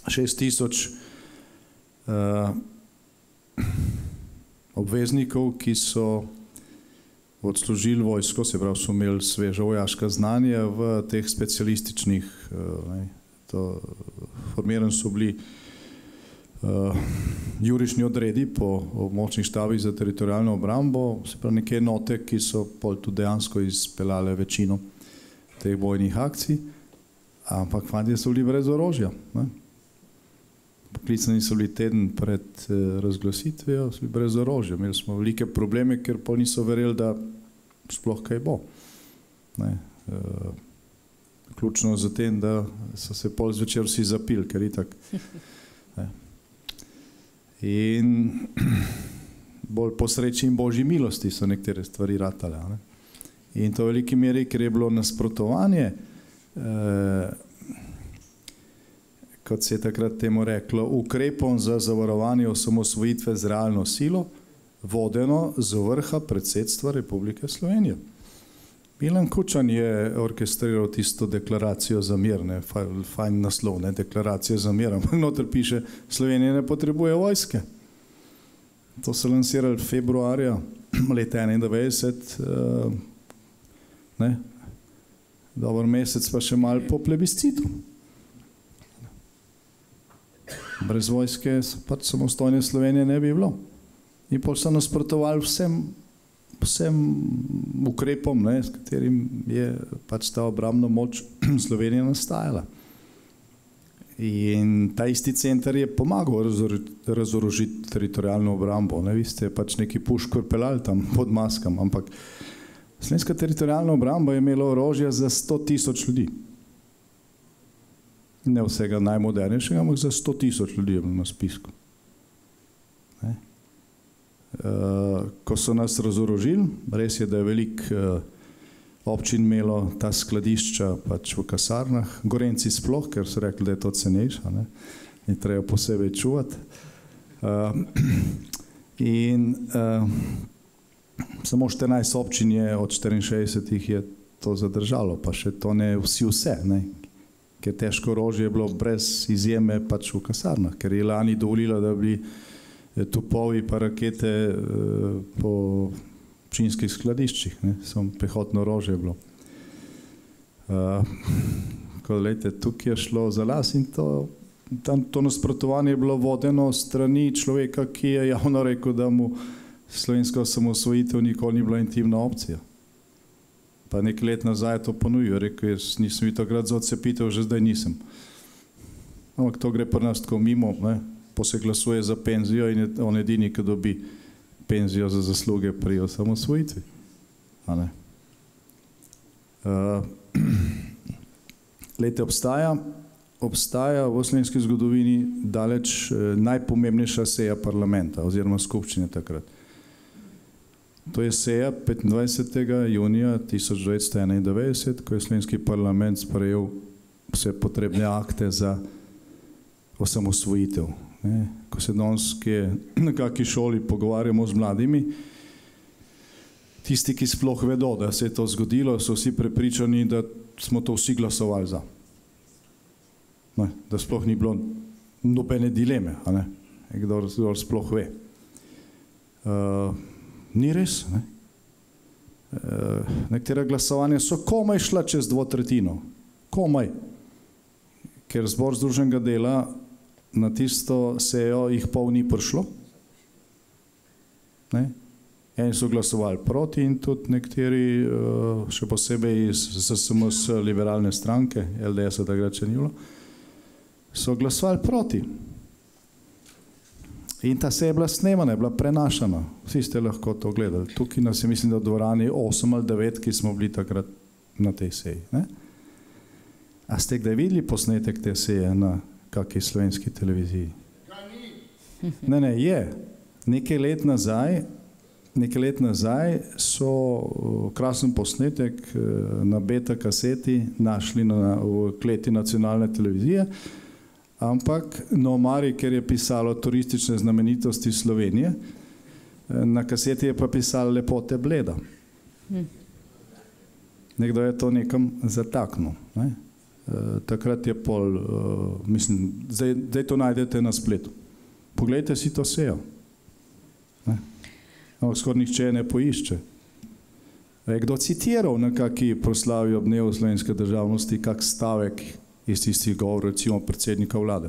6000 obveznikov, ki so odslužili vojsko, se pravi, so imeli sveža vojaška znanja v teh specialističnih, formirani so bili jurišni odredi po območnih štabih za teritorijalno obrambo, se pravi neke enote, ki so pol tudi dejansko izpeljale večino teh bojnih akcij, ampak fantje so bili brez orožja. Poklicani so bili teden pred razglasitvijo, so bili brez orožja. Imeli smo velike probleme, ker pa niso verjeli, da sploh kaj bo. Ključno za tem, da so se pol zvečer vsi zapili, ker itak. In bolj po sreči in božji milosti so nekatere stvari ratale. In to v veliki meri, ker je bilo nasprotovanje, kot se je takrat temu reklo, ukrepom za zavarovanje osamosvojitve z realno silo, vodeno z vrha predsedstva Republike Slovenije. Milan Kučan je orkestriral tisto deklaracijo za mir, ne, fajn naslov, ne, deklaracija za mir, ampak noter piše, Slovenija ne potrebuje vojske. To so lansirali februarja leta 1991, ne, dober mesec pa še malo po plebiscitu. Brez vojske pač samostojne Slovenije ne bi bilo. In pol so nasprotovali vsem ukrepom, ne, s katerim je pač ta obrambna moč Slovenije nastajala. In ta isti center je pomagal razorožiti teritorijalno obrambo. Ne, vi ste pač neki puškor pelali tam pod maskam, ampak slovenska teritorijalna obramba je imela orožja za 100.000 ljudi. Ne vsega najmodernejšega, ampak za 100.000 ljudi je bilo na spisku. Ne. Ko so nas razorožili, res je, da je veliko občin imelo ta skladišča pač v kasarnah, Gorenci sploh, ker so rekli, da je to cenejša, ne, in treba posebej čuvati. Samo 14 občin je od 64 je to zadržalo, pa še to ne vse, ne, ker težko orožje je bilo brez izjeme pač v kasarnah, ker je lani dovolila, da bi topovi pa rakete po občinskih skladiščih, ne, samo pehotno orožje je bilo. Tukaj je šlo za las in to nasprotovanje je bilo vodeno strani človeka, ki je javno rekel, da mu slovenska osamosvojitev nikoli ni bila intimna opcija. Pa nekaj let nazaj je to ponovil, rekel, jaz nisem bil takrat za odcepitev, že zdaj nisem. Ampak to gre pri nas tako mimo, ne, se glasuje za penzijo in je on edini, ki dobi penzijo za zasluge pri osamosvojitvi. Lejte, obstaja v slovenski zgodovini daleč najpomembnejša seja parlamenta oziroma skupščine takrat. To je seja 25. junija 1991, ko je slovenski parlament sprejel vse potrebne akte za osamosvojitev. Ne, ko se danes na kakšni šoli pogovarjamo z mladimi, tisti, ki sploh vedo, da se je to zgodilo, so vsi prepričani, da smo to vsi glasovali za. Ne, da sploh ni bilo nobene dileme, a ne, kdor sploh ve. Ni res. Ne. Nekatera glasovanja so komaj šla čez 2/3. Komaj. Ker zbor združenega dela na tisto sejo jih pol ni prišlo. Ne? Eni so glasovali proti in tudi nekateri, še posebej iz SMS liberalne stranke, LDS-a takrat še ni bilo, so glasovali proti. In ta seja je bila snemana, je bila prenašana. Vsi ste lahko to gledali. Tukaj nas je, mislim, da v dvorani 8 ali 9, ki smo bili takrat na tej seji. Ne? A ste kdaj videli posnetek te seje na kakšni slovenski televiziji? Ne, je. Nekaj let nazaj so krasen posnetek na beta kaseti našli v kleti nacionalne televizije, ampak na omari, ker je pisalo turistične znamenitosti Slovenije, na kaseti je pa pisalo lepote Bleda. Nekdo je to nekam zataknil. Ne? Takrat je pol, mislim, zdaj to najdete na spletu. Poglejte si to sejo. Skoraj nihče ne poišče. Je kdo citiral na kakšni proslavi ob dnevu slovenske državnosti kak stavek iz tistih govor, recimo predsednika vlade,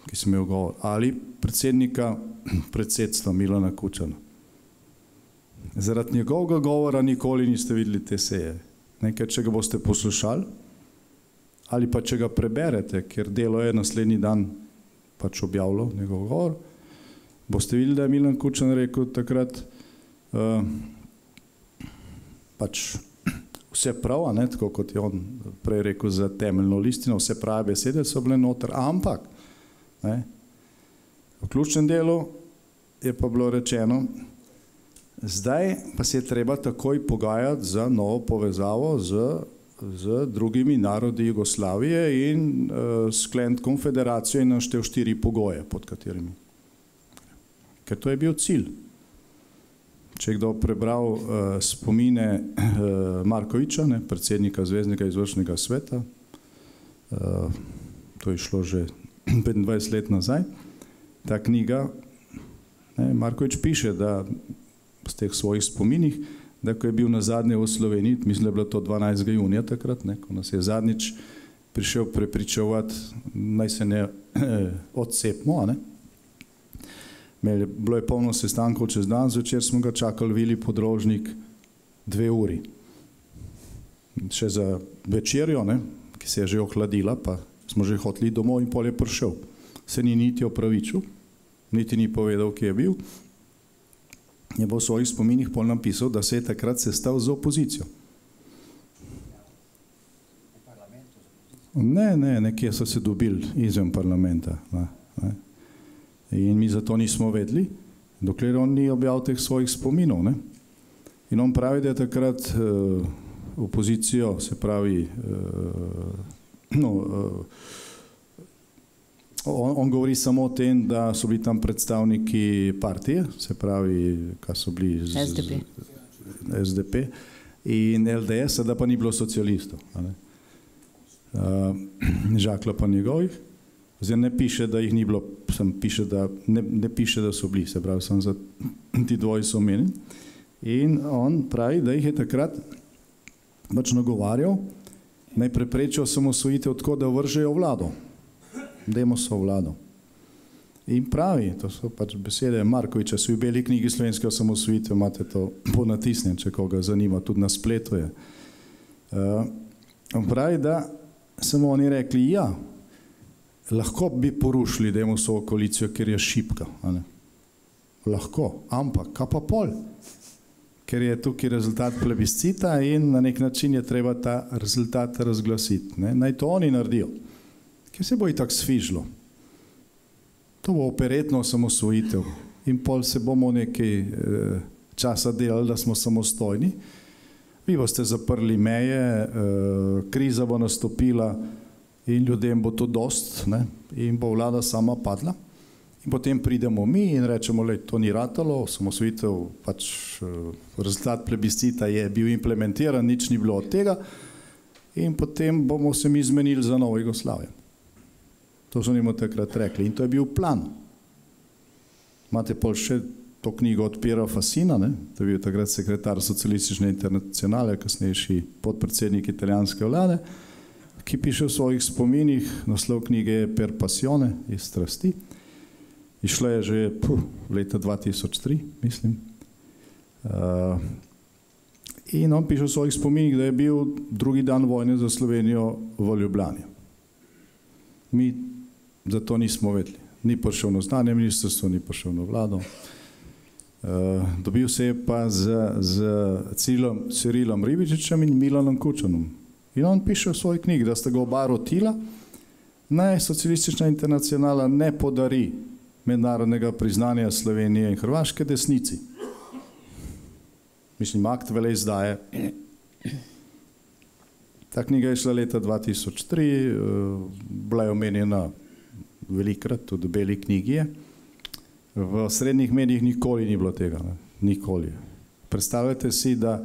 ki sem imel govor, ali predsednika predsedstva Milana Kučana. Zaradi njegovega govora nikoli niste videli te seje. Nekaj, če ga boste poslušali, ali pa če ga preberete, ker Delo je naslednji dan pač objavilo njegov govor, boste videli, da je Milan Kučan rekel takrat pač vse prav, ne, tako kot je on prej rekel za temeljno listino, vse prave besede so bile noter, ampak ne, v ključnem delu je pa bilo rečeno, zdaj pa se je treba takoj pogajati za novo povezavo z z drugimi narodi Jugoslavije in skleniti konfederacijo in naštel 4 pogoje, pod katerimi. Ker to je bil cilj. Če je kdo prebral spomine Markoviča, predsednika Zveznega izvršnega sveta, to je šlo že 25 let nazaj, ta knjiga, Markovič piše, da v teh svojih spominih, da ko je bil na zadnje v Sloveniji, mislim, da je bilo to 12. junija takrat, ko nas je zadnjič prišel prepričevati, naj se ne odcepimo, bilo je polno sestankov čez dan, zvečer smo ga čakali Vili Podrožnik 2 uri. Še za večerjo, ki se je že ohladila, pa smo že hoteli domov in pol je prišel. Se ni niti opravičil, niti ni povedal, kje je bil. Je bo v svojih spominih pol napisal, da se je takrat sestal z opozicijo. Ne, nekje so se dobili izven parlamenta. In mi zato nismo vedeli, dokler on ni objavil teh svojih spominov. In on pravi, da je takrat opozicijo, se pravi, on govori samo o tem, da so bili tam predstavniki partije, se pravi, kaj so bili SDP in LDS, da pa ni bilo socialistov. Žakla pa njegovih. Zdaj ne piše, da jih ni bilo, ne piše, da so bili, se pravi, sem za ti dvoji so omenjeni. In on pravi, da jih je takrat pač nagovarjal, naj preprečijo osamosvojitev tako, da vržejo vlado. Demosov vlado. In pravi, to so pač besede Markoviča, so v beli knjigi slovenske osamosvojitve, imate to ponatisnjen, če koga zanima, tudi na spletu je. On pravi, da samo oni rekli, ja, lahko bi porušili Demosovo koalicijo, ker je šibka. Lahko, ampak kaj pa pol? Ker je tukaj rezultat plebiscita in na nek način je treba ta rezultat razglasiti. Naj to oni naredijo. Ker se bo i tak sfižilo. To bo operetno osamosvojitev. In pol se bomo nekaj časa delali, da smo samostojni. Vi boste zaprli meje, kriza bo nastopila in ljudem bo to dost, in bo vlada sama padla. In potem pridemo mi in rečemo, lej, to ni ratalo, osamosvojitev, pač rezultat plebiscita je bil implementiran, nič ni bilo od tega in potem bomo se mi zmenili za novo Jugoslavijo. To so njemu takrat rekli in to je bil plan. Imate pol še to knjigo od Piera Fassina, to je bil takrat sekretar Socialistične internacionale, kasnejši podpredsednik italijanske vlade, ki piše v svojih spominih, naslov knjige je Per passione, iz strasti. Išla je že leta 2003, mislim. In on piše v svojih spominih, da je bil drugi dan vojne za Slovenijo v Ljubljani. Mi zato nismo vedeli. Ni prišel na znanje ministrstvo, ni prišel na vlado. Dobil se je pa z Cirilom Ribičičem in Milanom Kučanom. In on piše v svoji knjigi, da sta ga oba rotila, naj Socialistična internacionala ne podari mednarodnega priznanja Slovenije in Hrvaške desnici. Mislim, akt veleizdaje. Ta knjiga je šla leta 2003, bila je omenjena velikrat, tudi v beli knjigi je. V srednjih medijih nikoli ni bilo tega, nikoli. Predstavljate si, da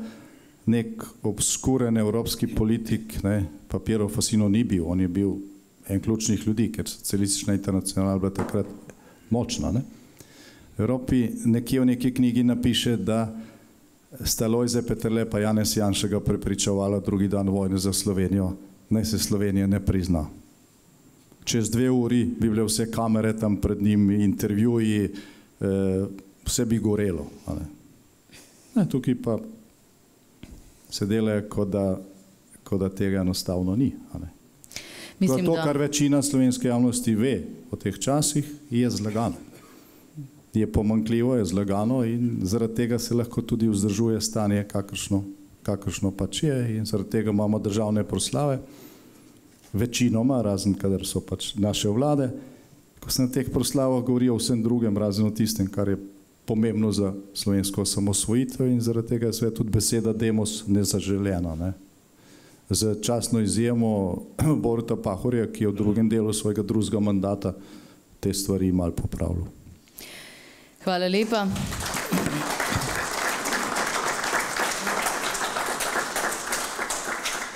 nek obskuren evropski politik, pa Piero Fassino ni bil, on je bil en ključnih ljudi, ker Socialistična internacionala bila takrat močna. V Evropi nekje v neki knjigi napiše, da sta Lojze Peterle pa Janez Janša ga prepričevala drugi dan vojne za Slovenijo, naj se Slovenija ne prizna. Čez 2 uri bi bile vse kamere tam pred njim, intervjuji, vse bi gorelo. Tukaj pa se dela, kot da tega enostavno ni. To, kar večina slovenske javnosti ve o teh časih, je zlagano. Je pomanjkljivo, je zlagano in zaradi tega se lahko tudi vzdržuje stanje, kakršno pač je, in zaradi tega imamo državne proslave, večinoma, razen kadar so pač naše vlade, ko se na teh proslavah govori o vsem drugem, razen o tistem, kar je pomembno za slovensko osamosvojitev in zaradi tega je tudi beseda demos nezaželena. z častno izjemo Boruta Pahorja, ki je v drugem delu svojega drugega mandata te stvari malo popravljal. Hvala lepa.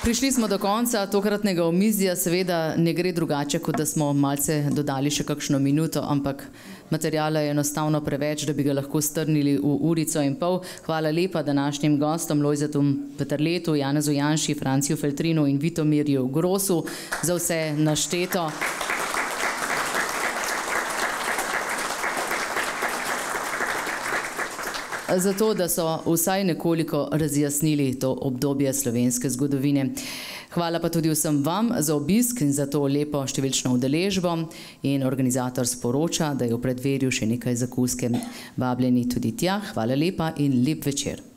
Prišli smo do konca tokratnega omizja, seveda ne gre drugače, kot da smo malce dodali še kakšno minuto, ampak materijala je enostavno preveč, da bi ga lahko strnili v urico in pol. Hvala lepa današnjim gostom, Lojzetu Peterletu, Janezu Janši, Franciju Feltrinu in Vitomirju Grosu za vse našteto. Zato, da so vsaj nekoliko razjasnili to obdobje slovenske zgodovine. Hvala pa tudi vsem vam za obisk in za to lepo številčno udeležbo. In organizator sporoča, da je v predverju še nekaj zakuske. Vabljeni tudi tja. Hvala lepa in lep večer.